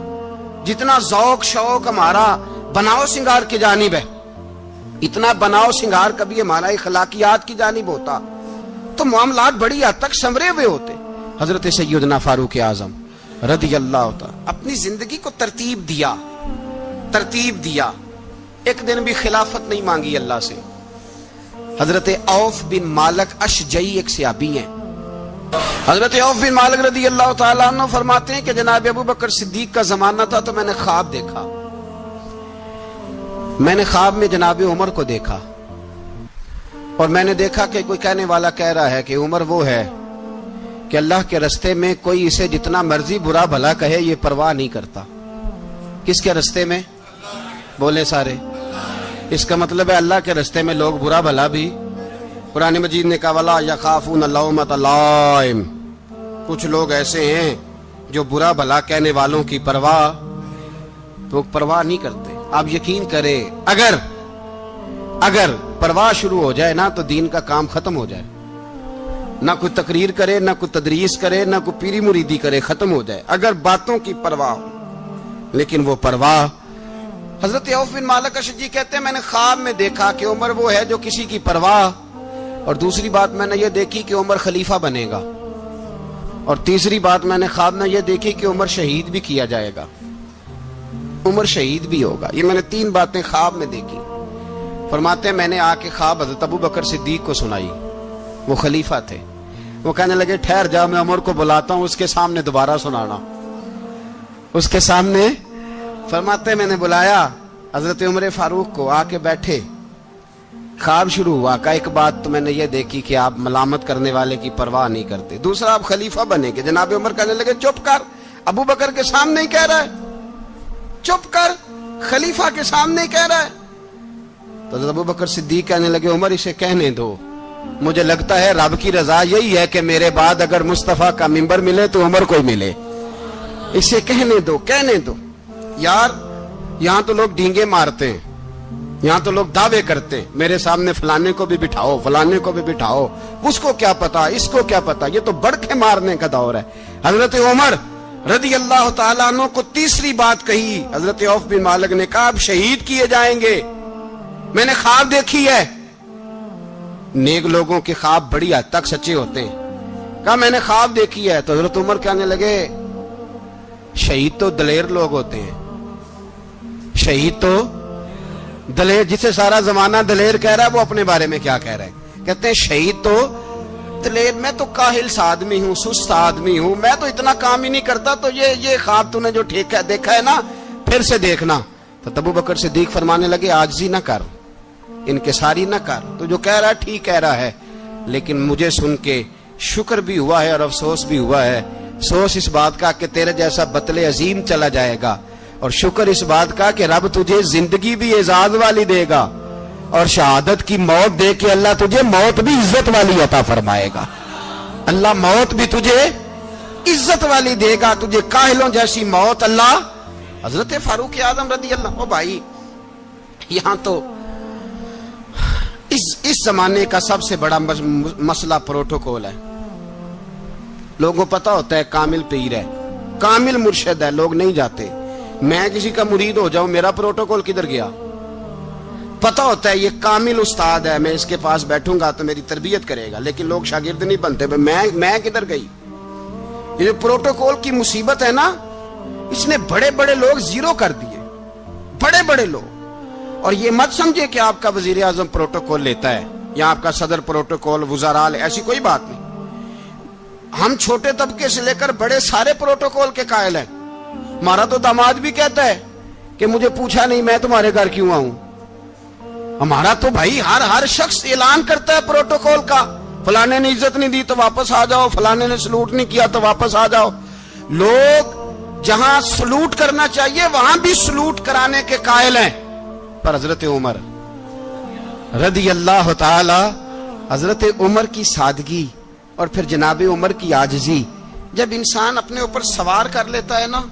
Speaker 2: جتنا ذوق شوق ہمارا بناؤ سنگار کی جانب ہے, اتنا بناؤ سنگار کبھی ہمارا اخلاقیات کی جانب ہوتا تو معاملات بڑی حد تک سنورے ہوئے ہوتے. حضرت سیدنا فاروق اعظم رضی اللہ تعالی اپنی زندگی کو ترتیب دیا. ایک دن بھی خلافت نہیں مانگی اللہ سے. حضرت عوف بن مالک اشجعی ایک صحابی ہیں. حضرت عوف بن مالک رضی اللہ تعالیٰ عنہ فرماتے ہیں کہ جناب ابو بکر صدیق کا زمانہ تھا تو میں نے خواب دیکھا. میں نے خواب میں جناب عمر کو دیکھا, اور میں نے دیکھا کہ کوئی کہنے والا کہہ رہا ہے کہ عمر وہ ہے کہ اللہ کے رستے میں کوئی اسے جتنا مرضی برا بھلا کہے یہ پرواہ نہیں کرتا. کس کے رستے میں؟ بولے سارے. اس کا مطلب ہے اللہ کے رستے میں لوگ برا بھلا بھی. قرآن مجید نے کہا وَلَا يَخَافُونَ لَوْمَةَ لَائِمٍ. کچھ لوگ ایسے ہیں جو برا بھلا کہنے والوں کی پرواہ نہیں کرتے. آپ یقین کرے اگر پرواہ شروع ہو جائے نا تو دین کا کام ختم ہو جائے. نہ کوئی تقریر کرے, نہ کوئی تدریس کرے, نہ کوئی پیری مریدی کرے, ختم ہو جائے اگر باتوں کی پرواہ ہو. لیکن وہ پرواہ. حضرت عوف بن مالک اشجعی کہتے ہیں میں نے خواب میں دیکھا کہ عمر وہ ہے جو کسی کی پرواہ, اور دوسری بات میں نے یہ دیکھی کہ عمر خلیفہ بنے گا, اور تیسری بات میں نے خواب میں یہ دیکھی کہ عمر شہید بھی کیا جائے گا, عمر شہید بھی ہوگا. یہ میں نے 3 باتیں خواب میں دیکھی. فرماتے ہیں میں نے آ کے خواب حضرت ابو بکر صدیق کو سنائی. وہ خلیفہ تھے. وہ کہنے لگے ٹھہر جا, میں عمر کو بلاتا ہوں, اس کے سامنے دوبارہ سنانا. اس کے سامنے. فرماتے ہیں میں نے بلایا حضرت عمر فاروق کو, آ کے بیٹھے. خواب شروع ہوا. کا ایک بات تو میں نے یہ دیکھی کہ آپ ملامت کرنے والے کی پرواہ نہیں کرتے. دوسرا آپ خلیفہ بنے گے. جناب عمر کہنے لگے چپ کر, ابو بکر کے سامنے ہی کہہ رہا ہے, چپ کر, خلیفہ کے سامنے ہی کہہ رہا ہے. تو حضرت ابو بکر صدیق کہنے لگے عمر اسے کہنے دو, مجھے لگتا ہے رب کی رضا یہی ہے کہ میرے بعد اگر مصطفیٰ کا منبر ملے تو عمر کو ملے, اسے کہنے دو. یار یہاں تو لوگ ڈینگے مارتے ہیں, یہاں تو لوگ دعوے کرتے ہیں میرے سامنے فلانے کو بھی بٹھاؤ, فلانے کو بھی بٹھاؤ, اس کو کیا پتا, اس کو کیا پتا. یہ تو بڑکے مارنے کا دور ہے. حضرت عمر رضی اللہ تعالیٰ عنہ کو تیسری بات کہی. حضرت عوف بن مالک نے کہا آپ شہید کیے جائیں گے, میں نے خواب دیکھی ہے. نیک لوگوں کے خواب بڑی حد تک سچے ہوتے ہیں. کہا میں نے خواب دیکھی ہے. تو حضرت عمر کہنے لگے شہید تو دلیر لوگ ہوتے ہیں, شہید تو دلیر, جسے سارا زمانہ دلیر کہہ رہا ہے وہ اپنے بارے میں کیا کہہ رہا ہے. کہتے ہیں شہید تو میں تو کاہل آدمی ہوں، سست آدمی ہوں، میں تو اتنا کام ہی نہیں کرتا، تو یہ خواب تو نے جو دیکھا ہے نا پھر سے دیکھنا۔ تو ابو بکر صدیق فرمانے لگے عاجزی نہ کر، انکساری نہ کر، تو جو کہہ رہا ہے ٹھیک کہہ رہا ہے، لیکن مجھے سن کے شکر بھی ہوا ہے اور افسوس بھی ہوا ہے۔ افسوس اس بات کا کہ تیرے جیسا بطل عظیم چلا جائے گا، اور شکر اس بات کا کہ رب تجھے زندگی بھی اعزاز والی دے گا، اور شہادت کی موت دے کے اللہ تجھے موت بھی عزت والی عطا فرمائے گا۔ اللہ موت بھی تجھے عزت والی دے گا، تجھے کاہلوں جیسی موت اللہ۔ حضرت فاروق اعظم رضی اللہ، او بھائی یہاں تو اس زمانے کا سب سے بڑا مسئلہ پروٹوکول ہے۔ لوگوں پتہ ہوتا ہے کامل پیر ہے، کامل مرشد ہے، لوگ نہیں جاتے۔ میں کسی کا مرید ہو جاؤں، میرا پروٹوکول کدھر گیا؟ پتہ ہوتا ہے یہ کامل استاد ہے، میں اس کے پاس بیٹھوں گا تو میری تربیت کرے گا، لیکن لوگ شاگرد نہیں بنتے۔ میں کدھر گئی؟ یہ جو پروٹوکول کی مصیبت ہے نا، اس نے بڑے بڑے لوگ زیرو کر دیے، بڑے بڑے لوگ۔ اور یہ مت سمجھے کہ آپ کا وزیر اعظم پروٹوکول لیتا ہے یا آپ کا صدر پروٹوکول، وزراء، ایسی کوئی بات نہیں۔ ہم چھوٹے طبقے سے لے کر بڑے سارے پروٹوکول کے قائل ہیں۔ ہمارا تو داماد بھی کہتا ہے کہ مجھے پوچھا نہیں میں تمہارے گھر کیوں آؤں۔ ہمارا تو بھائی ہر شخص اعلان کرتا ہے پروٹوکول کا، فلانے نے عزت نہیں دی تو واپس آ جاؤ، فلانے نے سلوٹ نہیں کیا تو واپس آ جاؤ۔ لوگ جہاں سلوٹ کرنا چاہیے وہاں بھی سلوٹ کرانے کے قائل ہیں۔ پر حضرت عمر رضی اللہ تعالی، حضرت عمر کی سادگی اور پھر جناب عمر کی عاجزی، جب انسان اپنے اوپر سوار کر لیتا ہے نا،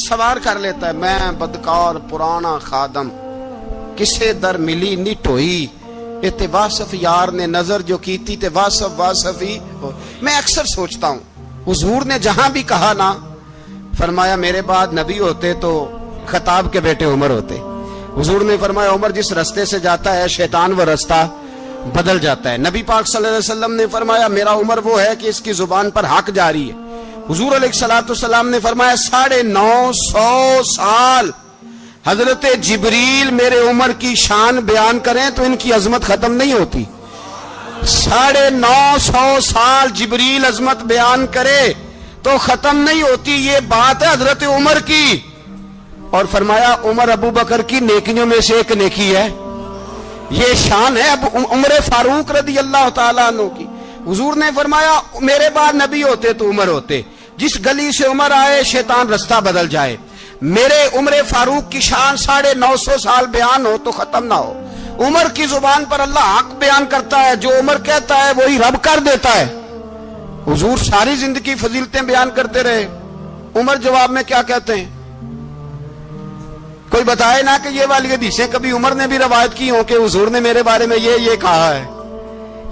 Speaker 2: سوار کر لیتا ہے، میں بدکار پرانا خادم، کسے در ملی نٹ ہوئی، تے واصف یار نے نظر جو کی تھی تے واصف ہی ہو۔ میں اکثر سوچتا ہوں حضور نے جہاں بھی کہا نا، فرمایا میرے بعد نبی ہوتے تو خطاب کے بیٹے عمر ہوتے۔ حضور نے فرمایا عمر جس رستے سے جاتا ہے شیطان وہ رستہ بدل جاتا ہے۔ نبی پاک صلی اللہ علیہ وسلم نے فرمایا میرا عمر وہ ہے کہ اس کی زبان پر حق جاری ہے۔ حضور علیہ الصلوۃ والسلام نے فرمایا 950 سال حضرت جبریل میرے عمر کی شان بیان کریں تو ان کی عظمت ختم نہیں ہوتی۔ 950 سال جبریل عظمت بیان کرے تو ختم نہیں ہوتی۔ یہ بات ہے حضرت عمر کی، اور فرمایا عمر ابو بکر کی نیکیوں میں سے ایک نیکی ہے، یہ شان ہے اب عمر فاروق رضی اللہ تعالیٰ عنہ کی۔ حضور نے فرمایا میرے بعد نبی ہوتے تو عمر ہوتے، جس گلی سے عمر آئے شیطان رستہ بدل جائے۔ میرے عمر فاروق کی شان 950 سال بیان ہو تو ختم نہ ہو۔ عمر کی زبان پر اللہ حق بیان کرتا ہے، جو عمر کہتا ہے وہی رب کر دیتا ہے۔ حضور ساری زندگی فضیلتیں بیان کرتے رہے، عمر جواب میں کیا کہتے ہیں؟ کوئی بتائے نا کہ یہ والی حدیثیں کبھی عمر نے بھی روایت کی ہوں کہ حضور نے میرے بارے میں یہ کہا ہے۔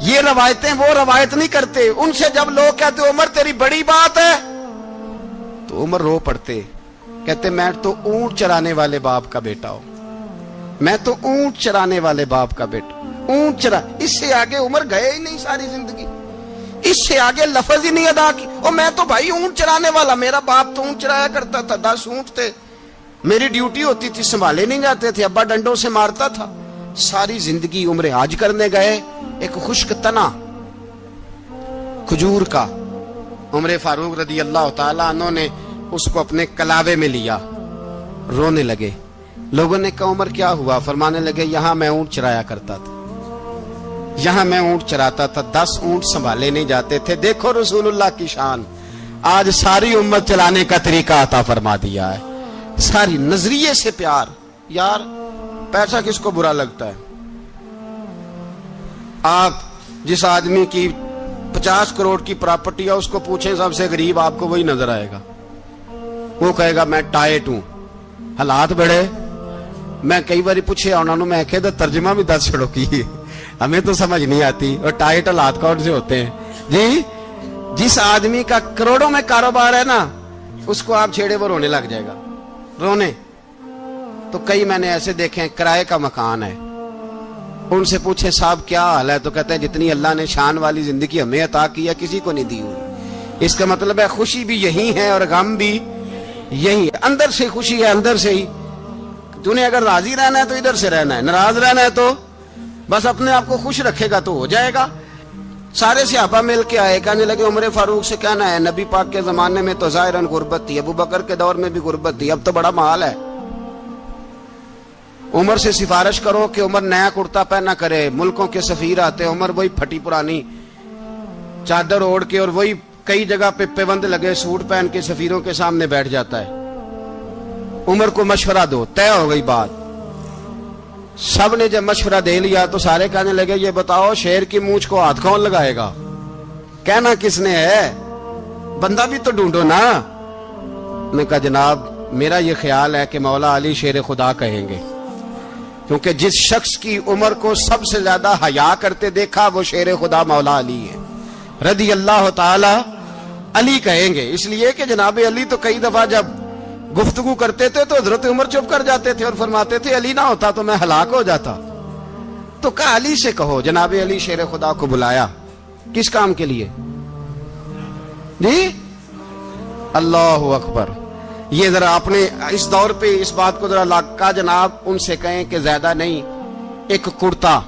Speaker 2: یہ روایتیں وہ روایت نہیں کرتے، ان سے جب لوگ کہتے عمر تیری بڑی بات ہے تو عمر رو پڑتے، کہتے میں تو اونٹ چرانے والے باپ کا بیٹا ہوں، میں تو اونٹ چرانے والے باپ کا بیٹا، اونٹ چرا۔ اس سے آگے عمر گئے ہی نہیں ساری زندگی، اس سے آگے لفظ ہی نہیں ادا کی۔ اور میں تو بھائی اونٹ چرانے والا، میرا باپ تو اونٹ چرایا کرتا تھا، 10 اونٹ تھے، میری ڈیوٹی ہوتی تھی، سنبھالے نہیں جاتے تھے، ابا ڈنڈوں سے مارتا تھا۔ ساری زندگی عمر حج کرنے گئے، ایک خشک تنا کھجور کا عمر فاروق رضی اللہ تعالیٰ عنہ نے اس کو اپنے کلاوے میں لیا، رونے لگے۔ لوگوں نے کہا عمر کیا ہوا؟ فرمانے لگے یہاں میں اونٹ چرایا کرتا تھا، یہاں میں اونٹ چراتا تھا، 10 اونٹ سنبھالے نہیں جاتے تھے۔ دیکھو رسول اللہ کی شان، آج ساری امت چلانے کا طریقہ عطا فرما دیا ہے، ساری نظریے سے پیار۔ یار پیسہ کس کو برا لگتا ہے؟ آپ جس آدمی کی 50 کروڑ کی پراپرٹی ہے اس کو پوچھیں سب سے غریب، آپ کو وہی نظر آئے گا، وہ کہے گا میں ٹائٹ ہوں۔ حالات بڑے، میں کئی باری پوچھے انہوں نے، میں کہتا ترجمہ بھی 10 چھڑوں کی، ہمیں تو سمجھ نہیں آتی، اور ٹائٹ حالات کون سے ہوتے ہیں جی؟ جس آدمی کا کروڑوں میں کاروبار ہے نا، اس کو آپ چھیڑے وہ رونے لگ جائے گا، رونے۔ تو کئی میں نے ایسے دیکھے ہیں کرائے کا مکان ہے، ان سے پوچھے صاحب کیا حال ہے، تو کہتے ہیں جتنی اللہ نے شان والی زندگی ہمیں عطا کی ہے کسی کو نہیں دی ہوئی۔ اس کا مطلب ہے خوشی بھی یہی ہے اور غم بھی یہی ہے، اندر سے خوشی ہے، اندر سے ہی۔ تو نے اگر راضی رہنا ہے تو ادھر سے رہنا ہے، ناراض رہنا ہے تو بس اپنے آپ کو خوش رکھے گا تو ہو جائے گا۔ سارے صحابہ مل کے آئے, کہنے لگے عمر فاروق سے کہنا ہے نبی پاک کے زمانے میں تو ظاہراً غربت تھی, ابو بکر کے دور میں بھی غربت تھی, اب تو بڑا محال ہے. عمر سے سفارش کرو کہ عمر نیا کرتا پہنا کرے. ملکوں کے سفیر آتے ہیں, عمر وہی پھٹی پرانی چادر اوڑھ کے اور وہی کئی جگہ پہ پیوند لگے سوٹ پہن کے سفیروں کے سامنے بیٹھ جاتا ہے. عمر کو مشورہ دو, طے ہو گئی بات. سب نے جب مشورہ دے لیا تو سارے کہنے لگے یہ بتاؤ شیر کی مونچھ کو ہاتھ کون لگائے گا, کہنا کس نے ہے, بندہ بھی تو ڈھونڈو نا. نے کہا جناب میرا یہ خیال ہے کہ مولا علی شیر خدا کہیں گے, کیونکہ جس شخص کی عمر کو سب سے زیادہ حیا کرتے دیکھا وہ شیر خدا مولا علی ہے رضی اللہ تعالی علی کہیں گے. اس لیے کہ جناب علی تو کئی دفعہ جب گفتگو کرتے تھے تو حضرت عمر چپ کر جاتے تھے اور فرماتے تھے علی نہ ہوتا تو میں ہلاک ہو جاتا. تو کہا علی سے کہو. جناب علی شیر خدا کو بلایا, کس کام کے لیے جی؟ اللہ اکبر. یہ ذرا اپنے اس دور پہ اس بات کو ذرا لاکا جناب ان سے کہیں کہ زیادہ نہیں, ایک کرتا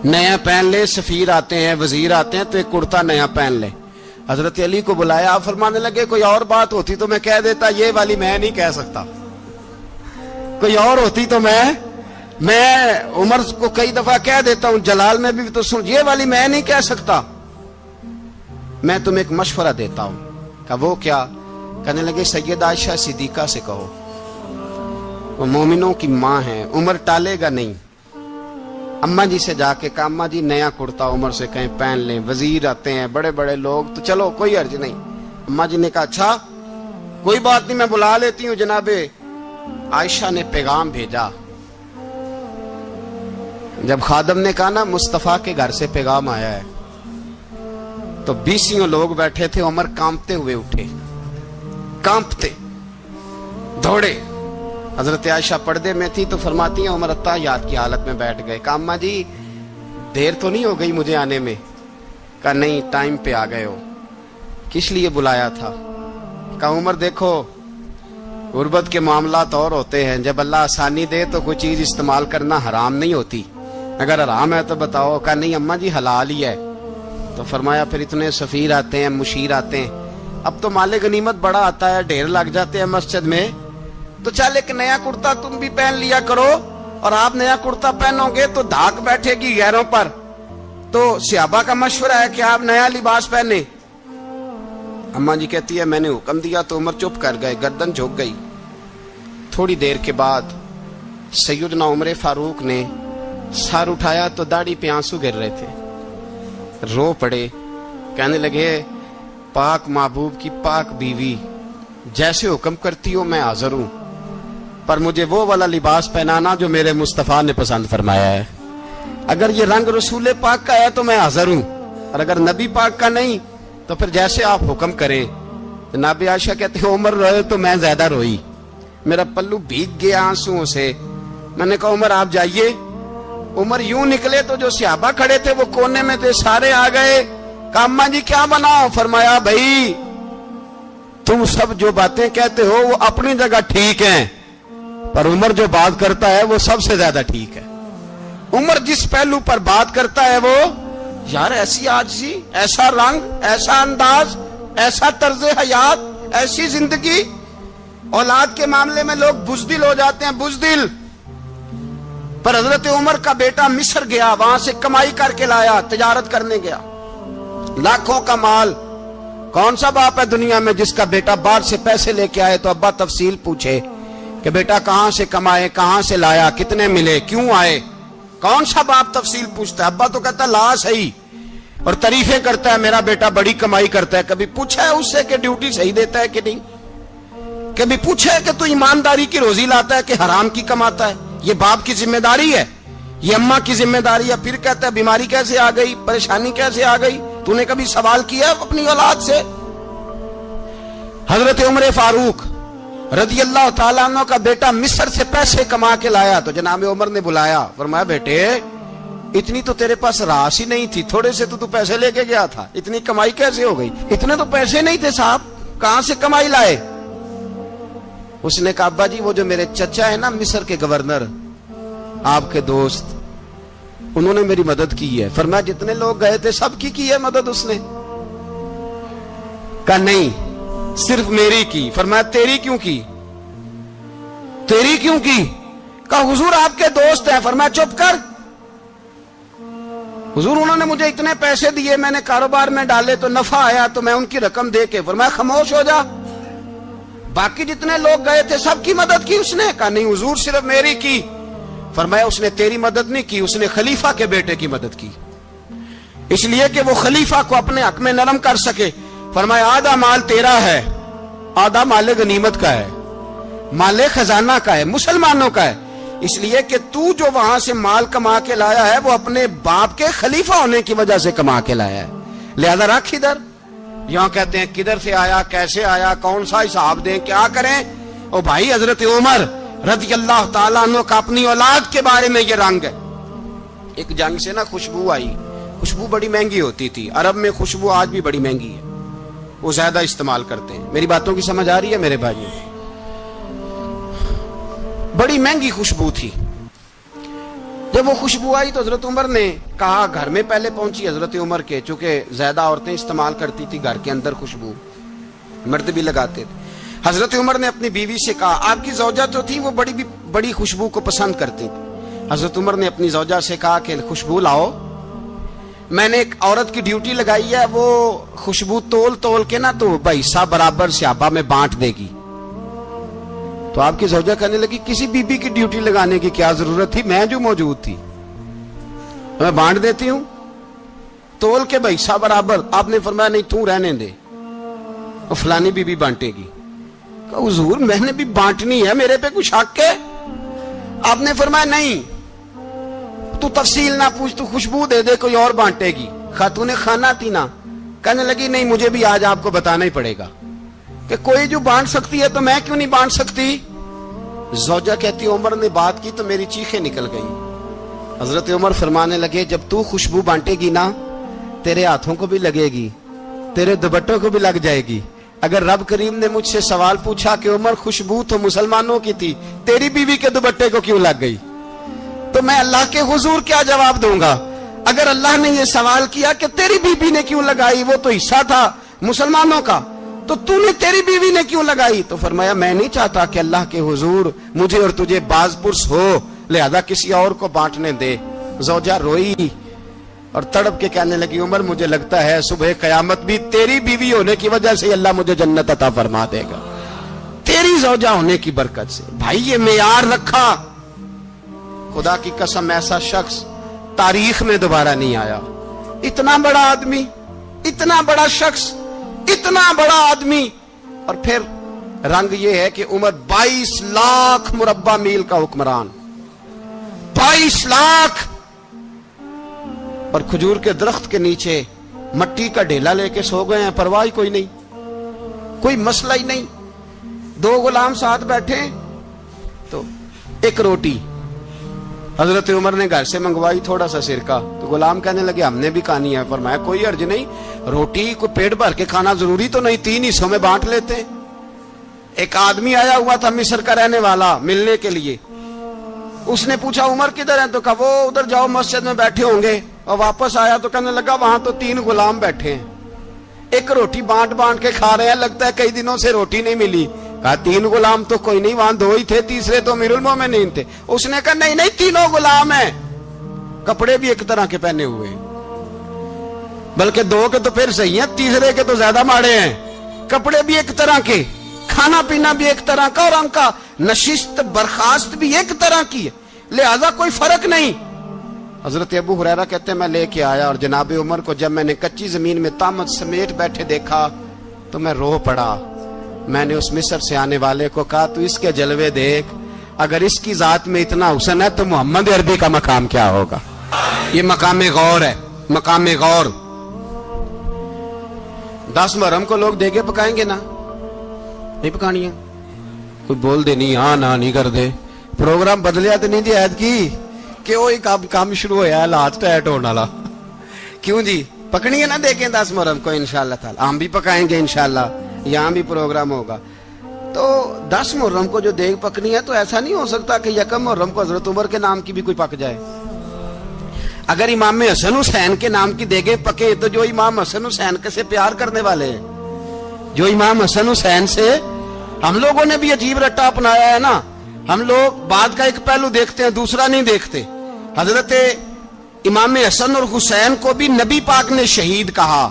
Speaker 2: نیا پہن لے. سفیر آتے ہیں, وزیر آتے ہیں تو ایک کرتا نیا پہن لے. حضرت علی کو بلایا, آپ فرمانے لگے کوئی اور بات ہوتی تو میں کہہ دیتا, یہ والی میں نہیں کہہ سکتا. کوئی اور ہوتی تو میں عمر کو کئی دفعہ کہہ دیتا ہوں, جلال میں بھی تو سن, یہ والی میں نہیں کہہ سکتا. میں تمہیں ایک مشورہ دیتا ہوں. کہا وہ کیا؟ کہنے لگے سید عائشہ صدیقہ سے کہو, وہ مومنوں کی ماں ہیں, عمر ٹالے گا نہیں. اماں جی سے جا کے کہا اماں جی نیا کرتا عمر سے کہیں پہن لیں, وزیر آتے ہیں بڑے بڑے لوگ تو چلو کوئی عرض نہیں. اماں جی نے کہا اچھا کوئی بات نہیں میں بلا لیتی ہوں. جناب عائشہ نے پیغام بھیجا. جب خادم نے کہا نا مصطفیٰ کے گھر سے پیغام آیا ہے, تو 20 لوگ بیٹھے تھے. عمر کانپتے ہوئے اٹھے, کانپتے دوڑے. حضرت عائشہ پردے میں تھی تو فرماتی ہیں عمر اتحیات کی حالت میں بیٹھ گئے. کہا اماں جی دیر تو نہیں ہو گئی مجھے آنے میں؟ کہا نہیں ٹائم پہ آ گئے ہو. کس لیے بلایا تھا؟ کہا عمر دیکھو غربت کے معاملات اور ہوتے ہیں, جب اللہ آسانی دے تو کوئی چیز استعمال کرنا حرام نہیں ہوتی, اگر حرام ہے تو بتاؤ. کہا نہیں اماں جی حلال ہی ہے. تو فرمایا پھر اتنے سفیر آتے ہیں, مشیر آتے ہیں, اب تو مال غنیمت بڑا آتا ہے, ڈھیر لگ جاتے ہیں مسجد میں, تو چل ایک نیا کرتا تم بھی پہن لیا کرو. اور آپ نیا کرتا پہنو گے تو دھاک بیٹھے گی غیروں پر. تو صحابہ کا مشورہ ہے کہ آپ نیا لباس پہنے. اماں جی کہتی ہے میں نے حکم دیا تو عمر چپ کر گئے, گردن جھک گئی. تھوڑی دیر کے بعد سیدنا عمر فاروق نے سر اٹھایا تو داڑھی پہ آنسو گر رہے تھے, رو پڑے. کہنے لگے پاک محبوب کی پاک بیوی جیسے حکم کرتی ہو میں حاضر ہوں, پر مجھے وہ والا لباس پہنانا جو میرے مصطفیٰ نے پسند فرمایا ہے. اگر یہ رنگ رسول پاک کا ہے تو میں حاضر ہوں, اور اگر نبی پاک کا نہیں تو پھر جیسے آپ حکم کریں. جناب عائشہ کہتے ہیں عمر روئے تو میں زیادہ روئی, میرا پلو بھیگ گیا آنسوؤں سے. میں نے کہا عمر آپ جائیے. عمر یوں نکلے تو جو صحابہ کھڑے تھے وہ کونے میں تھے, سارے آ گئے. کہا اماں جی کیا بناؤ؟ فرمایا بھائی تم سب جو باتیں کہتے ہو وہ اپنی جگہ ٹھیک ہیں, پر عمر جو بات کرتا ہے وہ سب سے زیادہ ٹھیک ہے. عمر جس پہلو پر بات کرتا ہے وہ یار ایسی عاجزی, ایسا رنگ, ایسا انداز, ایسا طرز حیات, ایسی زندگی. اولاد کے معاملے میں لوگ بزدل ہو جاتے ہیں, بزدل. پر حضرت عمر کا بیٹا مصر گیا, وہاں سے کمائی کر کے لایا, تجارت کرنے گیا, لاکھوں کا مال. کون سا باپ ہے دنیا میں جس کا بیٹا باہر سے پیسے لے کے آئے تو ابا تفصیل پوچھے کہ بیٹا کہاں سے کمائے, کہاں سے لایا, کتنے ملے, کیوں آئے؟ کون سا باپ تفصیل پوچھتا ہے؟ ابا تو کہتا لا صحیح, اور تعریفیں کرتا ہے میرا بیٹا بڑی کمائی کرتا ہے. کبھی پوچھا ہے اس سے کہ ڈیوٹی صحیح دیتا ہے کہ نہیں؟ کبھی پوچھا ہے کہ تو ایمانداری کی روزی لاتا ہے کہ حرام کی کماتا ہے؟ یہ باپ کی ذمہ داری ہے, یہ اماں کی ذمہ داری ہے. پھر کہتا ہے بیماری کیسے آ گئی, پریشانی کیسے آ گئی؟ تو نے کبھی سوال کیا اپنی اولاد سے؟ حضرت عمر فاروق رضی اللہ تعالیٰ عنہ کا بیٹا مصر سے پیسے کما کے لایا تو جناب عمر نے بلایا, فرمایا بیٹے اتنی تو تیرے پاس راس ہی نہیں تھی, تھوڑے سے تو پیسے لے کے گیا تھا, اتنی کمائی کیسے ہو گئی؟ اتنے تو پیسے نہیں تھے صاحب, کہاں سے کمائی لائے؟ اس نے کہا ابا جی وہ جو میرے چچا ہے نا مصر کے گورنر, آپ کے دوست, انہوں نے میری مدد کی ہے. فرمایا جتنے لوگ گئے تھے سب کی ہے مدد اس نے؟ کہا نہیں صرف میری کی. فرمایا تیری کیوں کی؟ تیری کیوں کی؟ کہا حضور آپ کے دوست ہیں. فرمایا چپ کر حضور انہوں نے مجھے اتنے پیسے دیے, میں نے کاروبار میں ڈالے تو نفع آیا تو میں ان کی رقم دے کے. فرمایا خاموش ہو جا, باقی جتنے لوگ گئے تھے سب کی مدد کی اس نے؟ کہا نہیں حضور صرف میری کی. فرمایا اس نے تیری مدد نہیں کی, اس نے خلیفہ کے بیٹے کی مدد کی, اس لیے کہ وہ خلیفہ کو اپنے حق میں نرم کر سکے. فرمایا آدھا مال تیرا ہے, آدھا مال غنیمت کا ہے, مال خزانہ کا ہے, مسلمانوں کا ہے, اس لیے کہ تو جو وہاں سے مال کما کے لایا ہے وہ اپنے باپ کے خلیفہ ہونے کی وجہ سے کما کے لایا ہے, لہذا رکھ ادھر. یہاں کہتے ہیں کدھر سے آیا, کیسے آیا, کون سا حساب دیں, کیا کریں. او بھائی حضرت عمر رضی اللہ تعالیٰ عنہ کا اپنی اولاد کے بارے میں یہ رنگ ہے. ایک جنگ سے نا خوشبو آئی, خوشبو بڑی مہنگی ہوتی تھی, عرب میں خوشبو آج بھی بڑی مہنگی ہے, وہ زیادہ استعمال کرتے ہیں. میری باتوں کی سمجھ آ رہی ہے میرے بھائیوں؟ بڑی مہنگی خوشبو تھی. جب وہ خوشبو آئی تو حضرت عمر نے کہا, گھر میں پہلے پہنچی حضرت عمر کے, چونکہ زیادہ عورتیں استعمال کرتی تھی گھر کے اندر خوشبو, مرد بھی لگاتے تھے. حضرت عمر نے اپنی بیوی سے کہا, آپ کی زوجہ جو تھی وہ بڑی خوشبو کو پسند کرتی تھی. حضرت عمر نے اپنی زوجہ سے کہا کہ خوشبو لاؤ, میں نے ایک عورت کی ڈیوٹی لگائی ہے, وہ خوشبو تول کے نا تو حصہ برابر صحابہ میں بانٹ دے گی. تو آپ کی زوجہ کہنے لگی کسی بی بی کی ڈیوٹی لگانے کی کیا ضرورت تھی, میں جو موجود تھی میں بانٹ دیتی ہوں تول کے حصہ برابر. آپ نے فرمایا نہیں تو رہنے دے, اور فلانی بی بی بانٹے گی. کہا حضور میں نے بھی بانٹنی ہے, میرے پہ کچھ حق ہے؟ آپ نے فرمایا نہیں, تو تفصیل نہ پوچھ, تو خوشبو دے دے, کوئی اور بانٹے گی. خاتون خانہ تھی نا, کہنے لگی نہیں مجھے بھی آج آپ کو بتانا ہی پڑے گا کہ کوئی جو بانٹ سکتی ہے تو میں کیوں نہیں بانٹ سکتی. زوجہ کہتی عمر نے بات کی تو میری چیخیں نکل گئی. حضرت عمر فرمانے لگے جب تو خوشبو بانٹے گی نا تیرے ہاتھوں کو بھی لگے گی, تیرے دوپٹوں کو بھی لگ جائے گی. اگر رب کریم نے مجھ سے سوال پوچھا کہ عمر خوشبو تو مسلمانوں کی تھی, تیری بیوی کے دوپٹے کو کیوں لگ گئی, تو میں اللہ کے حضور کیا جواب دوں گا؟ اگر اللہ نے یہ سوال کیا کہ تیری بیوی نے کیوں لگائی, وہ تو حصہ تھا مسلمانوں کا, تو نے تیری بیوی نے کیوں لگائی؟ تو فرمایا میں نہیں چاہتا کہ اللہ کے حضور مجھے اور تجھے باز پرس ہو, لہذا کسی اور کو بانٹنے دے. زوجہ روئی اور تڑپ کے کہنے لگی عمر مجھے لگتا ہے صبح قیامت بھی تیری بیوی ہونے کی وجہ سے اللہ مجھے جنت عطا فرما دے گا, تیری زوجہ ہونے کی برکت سے. بھائی یہ معیار رکھا, خدا کی قسم ایسا شخص تاریخ میں دوبارہ نہیں آیا. اتنا بڑا آدمی, اتنا بڑا شخص, اتنا بڑا آدمی, اور پھر رنگ یہ ہے کہ عمر 22 لاکھ مربع میل کا حکمران, 22 لاکھ, اور کھجور کے درخت کے نیچے مٹی کا ڈھیلا لے کے سو گئے ہیں, پرواہ کوئی نہیں, کوئی مسئلہ ہی نہیں. 2 غلام ساتھ بیٹھے تو ایک روٹی حضرت عمر نے گھر سے منگوائی, تھوڑا سا سرکہ, تو غلام کہنے لگے ہم نے بھی کھانی ہے. فرمایا کوئی حرج نہیں, روٹی کو پیٹ بھر کے کھانا ضروری تو نہیں, 3 حصوں میں بانٹ لیتے ہیں. ایک آدمی آیا ہوا تھا مصر کا رہنے والا ملنے کے لیے, اس نے پوچھا عمر کدھر ہیں, تو کہا وہ ادھر جاؤ مسجد میں بیٹھے ہوں گے. اور واپس آیا تو کہنے لگا وہاں تو 3 غلام بیٹھے ہیں, ایک روٹی بانٹ کے کھا رہے ہیں, لگتا ہے کئی دنوں سے روٹی نہیں ملی. کہا 3 غلام تو کوئی نہیں, وہاں 2 ہی تھے, تیسرے تو امیر المومنین تھے. اس نے کہا نہیں 3 غلام ہیں, کپڑے بھی ایک طرح کے پہنے ہوئے, بلکہ 2 کے تو پھر صحیح ہیں, تیسرے کے تو زیادہ ماڑے ہیں. کپڑے بھی ایک طرح کے, کھانا پینا بھی ایک طرح کا, اور ان کا نشست برخاست بھی ایک طرح کی ہے, لہذا کوئی فرق نہیں. حضرت ابو ہریرہ کہتے ہیں میں لے کے آیا, اور جناب عمر کو جب میں نے کچی زمین میں تامت سمیٹ بیٹھے دیکھا تو میں رو پڑا. میں نے اس مصر سے آنے والے کو کہا تو اس کے جلوے دیکھ, اگر اس کی ذات میں اتنا حسن ہے تو محمد عربی کا مقام کیا ہوگا. یہ مقام غور ہے, مقام غور. 10 محرم کو لوگ دیگے پکائیں گے نا, نہیں پکانی ہے, کوئی بول دے نہیں, ہاں نہ نہیں کر دے, پروگرام بدلیا تو نہیں جی عید کی کہ وہی کام شروع ہوا ہے لات ٹائٹ ہونے والا. کیوں جی پکنی ہے نا دیکھیں 10 محرم کو انشاءاللہ تعالی, ہم بھی پکائیں گے انشاءاللہ, یہاں بھی پروگرام ہوگا. تو 10 محرم کو جو دیگ پکنی ہے تو ایسا نہیں ہو سکتا کہ 1 محرم کو حضرت عمر کے نام کی بھی کوئی پک جائے. اگر امام حسن حسین کے نام کی دیگیں پکے تو جو امام حسن حسین سے پیار کرنے والے ہیں، جو امام حسن حسین سے، ہم لوگوں نے بھی عجیب رٹا اپنایا ہے نا، ہم لوگ بات کا ایک پہلو دیکھتے ہیں دوسرا نہیں دیکھتے۔ حضرت امام حسن اور حسین کو بھی نبی پاک نے شہید کہا،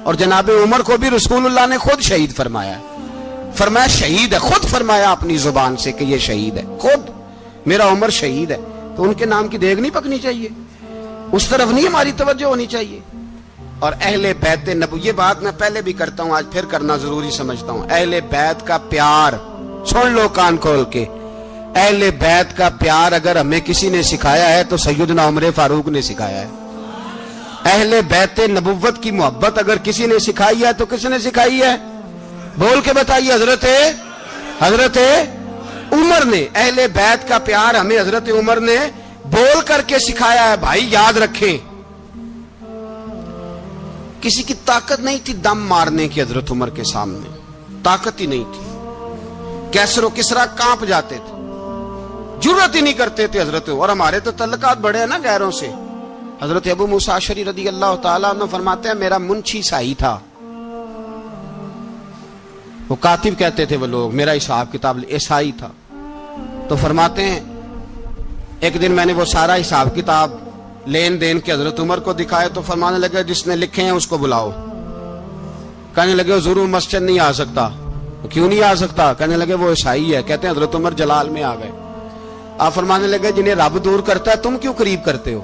Speaker 2: اور جناب عمر کو بھی رسول اللہ نے خود شہید فرمایا، فرمایا شہید ہے، خود فرمایا اپنی زبان سے کہ یہ شہید ہے، خود میرا عمر شہید ہے۔ تو ان کے نام کی دیگ نہیں پکنی چاہیے، اس طرف نہیں ہماری توجہ ہونی چاہیے۔ اور اہل بیت نبوی، یہ بات میں پہلے بھی کرتا ہوں، آج پھر کرنا ضروری سمجھتا ہوں، اہل بیت کا پیار، سن لو کان کھول کے، اہل بیت کا پیار اگر ہمیں کسی نے سکھایا ہے تو سیدنا عمر فاروق نے سکھایا ہے۔ اہل بیت نبوت کی محبت اگر کسی نے سکھائی ہے تو کس نے سکھائی ہے؟ بول کے بتائیے، حضرت عمر نے۔ اہل بیت کا پیار ہمیں حضرت عمر نے بول کر کے سکھایا ہے۔ بھائی یاد رکھیں، کسی کی طاقت نہیں تھی دم مارنے کی حضرت عمر کے سامنے، طاقت ہی نہیں تھی، کیسر و کسرا کانپ جاتے تھے، جرت ہی نہیں کرتے تھے حضرت۔ اور ہمارے تو تعلقات بڑے ہیں نا غیروں سے۔ حضرت ابو موسیٰ اشعری رضی اللہ تعالیٰ عنہ فرماتے ہیں میرا منشی سائی تھا، وہ کاتب کہتے تھے وہ لوگ، میرا حساب کتاب عیسائی تھا۔ تو فرماتے ہیں ایک دن میں نے وہ سارا حساب کتاب لین دین کے حضرت عمر کو دکھائے تو فرمانے لگے جس نے لکھے ہیں اس کو بلاؤ۔ کہنے لگے وہ ضرور مسجد نہیں آ سکتا۔ کیوں نہیں آ سکتا؟ کہنے لگے وہ عیسائی ہے۔ کہتے ہیں حضرت عمر جلال میں آ گئے۔ آپ فرمانے لگے جنہیں رب دور کرتا ہے تم کیوں قریب کرتے ہو؟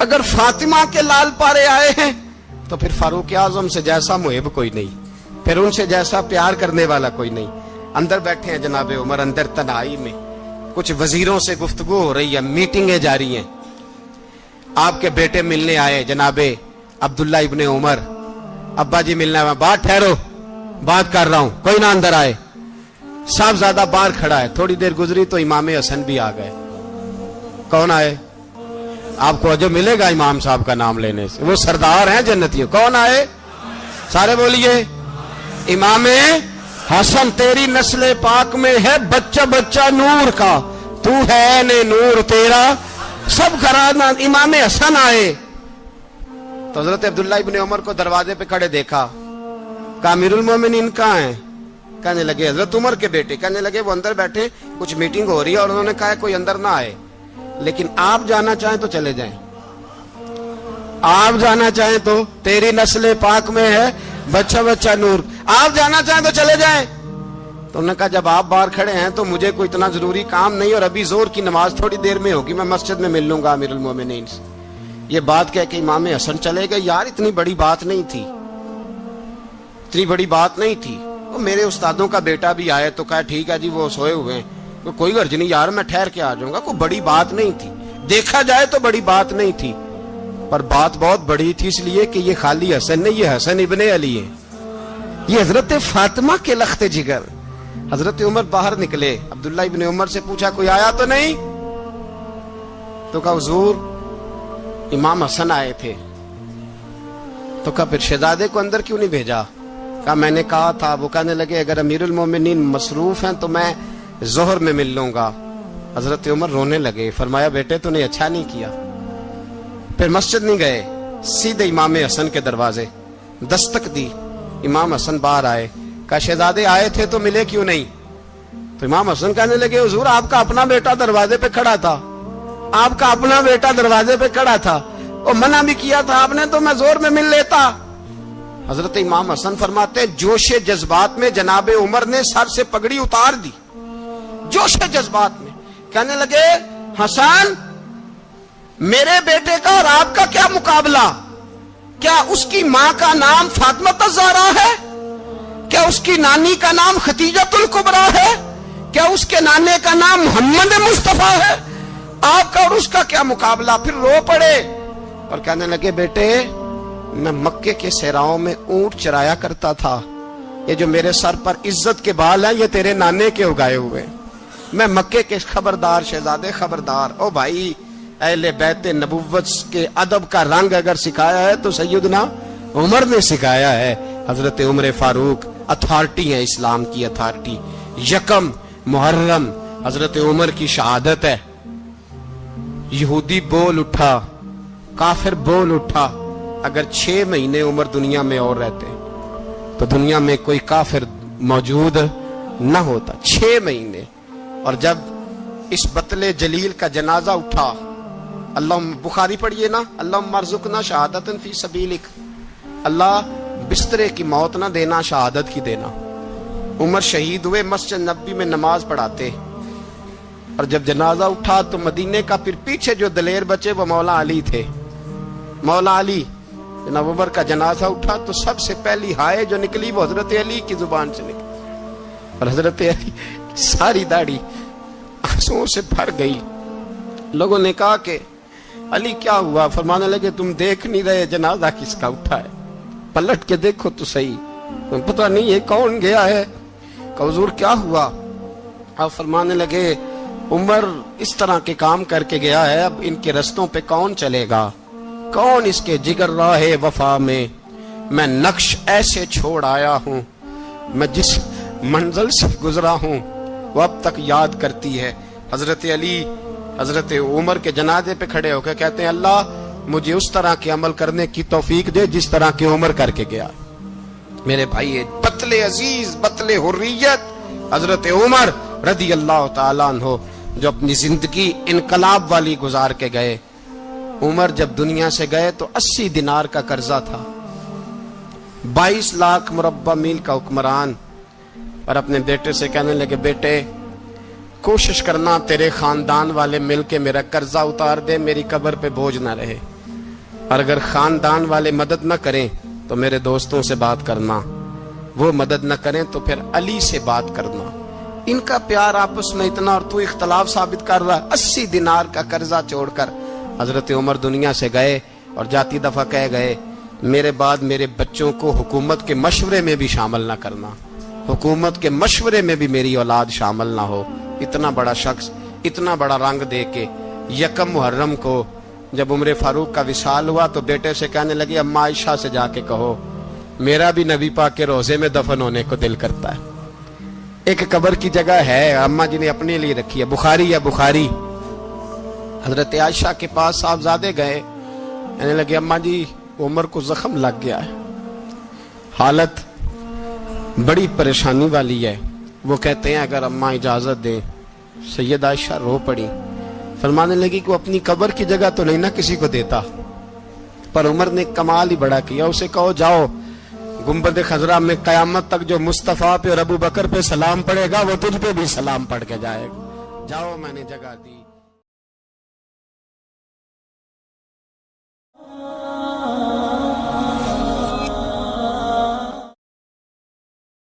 Speaker 2: اگر فاطمہ کے لال پارے آئے ہیں تو پھر فاروق اعظم سے جیسا محب کوئی نہیں، پھر ان سے جیسا پیار کرنے والا کوئی نہیں۔ اندر بیٹھے ہیں جناب عمر، اندر تنہائی میں کچھ وزیروں سے گفتگو ہو رہی ہے، میٹنگیں جاری ہیں۔ آپ کے بیٹے ملنے آئے جناب عبداللہ ابن عمر، ابا جی ملنا ہے، بات ٹھہرو، بات کر رہا ہوں، کوئی نہ اندر آئے۔ صاحبزادہ باہر کھڑا ہے، تھوڑی دیر گزری تو امام حسن بھی آ گئے۔ کون آئے؟ آپ کو جو ملے گا امام صاحب کا نام لینے سے، وہ سردار ہیں جنتیوں۔ کون آئے؟ سارے بولیے، امام حسن، تیری نسل پاک میں ہے بچہ بچہ نور کا، تو ہے نے نور تیرا سب گھرانہ۔ امام حسن آئے تو حضرت عبداللہ ابن عمر کو دروازے پہ کھڑے دیکھا، کہا امیر المومنین کہاں ہیں؟ کہنے لگے حضرت عمر کے بیٹے۔ کہنے لگے وہ اندر بیٹھے، کچھ میٹنگ ہو رہی ہے اور انہوں نے کہا کوئی اندر نہ آئے، لیکن آپ جانا چاہیں تو چلے جائیں، آپ جانا چاہیں تو، تیری نسل پاک میں ہے بچہ بچہ نور، آپ جانا چاہیں تو چلے جائیں۔ تو انہوں نے کہا جب آپ باہر کھڑے ہیں تو مجھے کوئی اتنا ضروری کام نہیں، اور ابھی زور کی نماز تھوڑی دیر میں ہوگی، میں مسجد میں مل لوں گا امیر المومنین سے۔ یہ بات کہہ کہ امام حسن چلے گئے۔ یار اتنی بڑی بات نہیں تھی، اتنی بڑی بات نہیں تھی۔ وہ میرے استادوں کا بیٹا بھی آئے تو کہا ٹھیک ہے جی وہ سوئے ہوئے ہیں، کوئی غرض نہیں یار، میں ٹھہر کے آ جاؤں گا، کوئی بڑی بات نہیں تھی، دیکھا جائے تو بڑی بات نہیں تھی، پر بات بہت بڑی تھی، اس لیے کہ یہ خالی حسن نہیں، یہ حسن ابن علی ہے، یہ حضرت فاطمہ کے لخت جگر۔ حضرت عمر باہر نکلے، عبداللہ ابن عمر سے پوچھا کوئی آیا تو نہیں؟ تو کہا حضور امام حسن آئے تھے۔ تو کہا پھر شہزادے کو اندر کیوں نہیں بھیجا؟ کہا میں نے کہا تھا۔ وہ کہنے لگے اگر امیر المومنین مصروف ہیں تو میں ظہر میں مل لوں گا۔ حضرت عمر رونے لگے، فرمایا بیٹے تو نے اچھا نہیں کیا۔ پھر مسجد نہیں گئے، سیدھے امام حسن کے دروازے دستک دی، امام حسن باہر آئے، کہا شہزادے آئے تھے تو ملے کیوں نہیں؟ تو امام حسن کہنے لگے حضور آپ کا اپنا بیٹا دروازے پہ کھڑا تھا، آپ کا اپنا بیٹا دروازے پہ کھڑا تھا، اور منع بھی کیا تھا آپ نے تو میں زور میں مل لیتا۔ حضرت امام حسن فرماتے ہیں جوش جذبات میں جناب عمر نے سر سے پگڑی اتار دی، جوش جذبات میں کہنے لگے حسن میرے بیٹے کا اور آپ کا کیا مقابلہ؟ کیا اس کی ماں کا نام فاطمہ الزہرا ہے؟ کیا اس کی نانی کا نام ختیجۃ الکبریٰ ہے؟ کیا اس کے نانے کا نام محمد مصطفیٰ ہے؟ آپ کا اور اس کا کیا مقابلہ؟ پھر رو پڑے اور کہنے لگے بیٹے میں مکے کے صحراؤں میں اونٹ چرایا کرتا تھا، یہ جو میرے سر پر عزت کے بال ہیں یہ تیرے نانے کے اگائے ہوئے، میں مکے کے خبردار شہزادے خبردار۔ او بھائی اہل بیت نبوت کے ادب کا رنگ اگر سکھایا ہے تو سیدنا عمر نے سکھایا ہے۔ حضرت عمر فاروق اتھارٹی ہے، اسلام کی اتھارٹی۔ یکم محرم حضرت عمر کی شہادت ہے۔ یہودی بول اٹھا، کافر بول اٹھا، اگر 6 مہینے عمر دنیا میں اور رہتے تو دنیا میں کوئی کافر موجود نہ ہوتا۔ 6 مہینے، اور جب اس بطل جلیل کا جنازہ اٹھا، اللہ بخاری پڑھیے نا، اللہم ارزقنا شہادتا فی سبیلک، اللہ بسترے کی موت نہ دینا، شہادت کی دینا۔ عمر شہید ہوئے، مسجد نبی میں نماز پڑھاتے، اور جب جنازہ اٹھا تو مدینے کا پھر پیچھے جو دلیر بچے وہ مولا علی تھے۔ مولا علی جناب عمر کا جنازہ اٹھا تو سب سے پہلی ہائے جو نکلی وہ حضرت علی کی زبان سے نکلی، اور حضرت علی ساری داڑھی آنسوؤں سے بھر گئی۔ لوگوں نے کہا کہ علی کیا ہوا؟ فرمانے لگے تم دیکھ نہیں رہے جنازہ کس کا اٹھا ہے، پلٹ کے دیکھو تو صحیح، تم پتہ نہیں یہ کون گیا ہے؟ کہ حضور کیا ہوا؟ آپ فرمانے لگے عمر اس طرح کے کام کر کے گیا ہے، اب ان کے رستوں پہ کون چلے گا؟ کون اس کے جگر راہ وفا میں؟ میں نقش ایسے چھوڑ آیا ہوں، میں جس منزل سے گزرا ہوں وہ اب تک یاد کرتی ہے۔ حضرت علی حضرت عمر کے جنازے پہ کھڑے ہو کے کہتے ہیں اللہ مجھے اس طرح کے عمل کرنے کی توفیق دے جس طرح کے عمر کر کے گیا۔ میرے بھائی بطل عزیز، بطل حریت حضرت عمر رضی اللہ تعالیٰ عنہ، جو اپنی زندگی انقلاب والی گزار کے گئے۔ عمر جب دنیا سے گئے تو 80 دینار کا قرضہ تھا، 22 لاکھ مربع میل کا حکمران، اور اپنے بیٹے سے کہنے لگے بیٹے کوشش کرنا تیرے خاندان والے مل کے میرا قرضہ اتار دے، میری قبر پہ بوجھ نہ رہے۔ اور اگر خاندان والے مدد نہ کریں تو میرے دوستوں سے بات کرنا، وہ مدد نہ کریں تو پھر علی سے بات کرنا۔ ان کا پیار آپس میں اتنا، اور تو اختلاف ثابت کر رہا۔ 80 دینار کا قرضہ چھوڑ کر حضرت عمر دنیا سے گئے اور جاتی دفعہ کہہ گئے میرے بعد میرے بچوں کو حکومت کے مشورے میں بھی شامل نہ کرنا، حکومت کے مشورے میں بھی میری اولاد شامل نہ ہو۔ اتنا بڑا شخص اتنا بڑا رنگ دے کے یکم محرم کو جب عمر فاروق کا وصال ہوا تو بیٹے سے کہنے لگی اماں عائشہ سے جا کے کہو میرا بھی نبی پاک کے روزے میں دفن ہونے کو دل کرتا ہے۔ ایک قبر کی جگہ ہے اماں جی نے اپنے لیے رکھی ہے، بخاری یا بخاری۔ حضرت عائشہ کے پاس صاحبزادے گئے، کہنے لگے اماں جی عمر کو زخم لگ گیا ہے، حالت بڑی پریشانی والی ہے۔ وہ کہتے ہیں اگر اماں اجازت دیں۔ سید عائشہ رو پڑی، فرمانے لگی کہ وہ اپنی قبر کی جگہ تو نہیں نہ کسی کو دیتا، پر عمر نے کمال ہی بڑا کیا، اسے کہو جاؤ گنبد خضرا میں قیامت تک جو مصطفیٰ پہ اور ابو بکر پہ سلام پڑے گا وہ تجھ پہ بھی سلام پڑھ کے جائے گا، جاؤ میں نے جگہ دی۔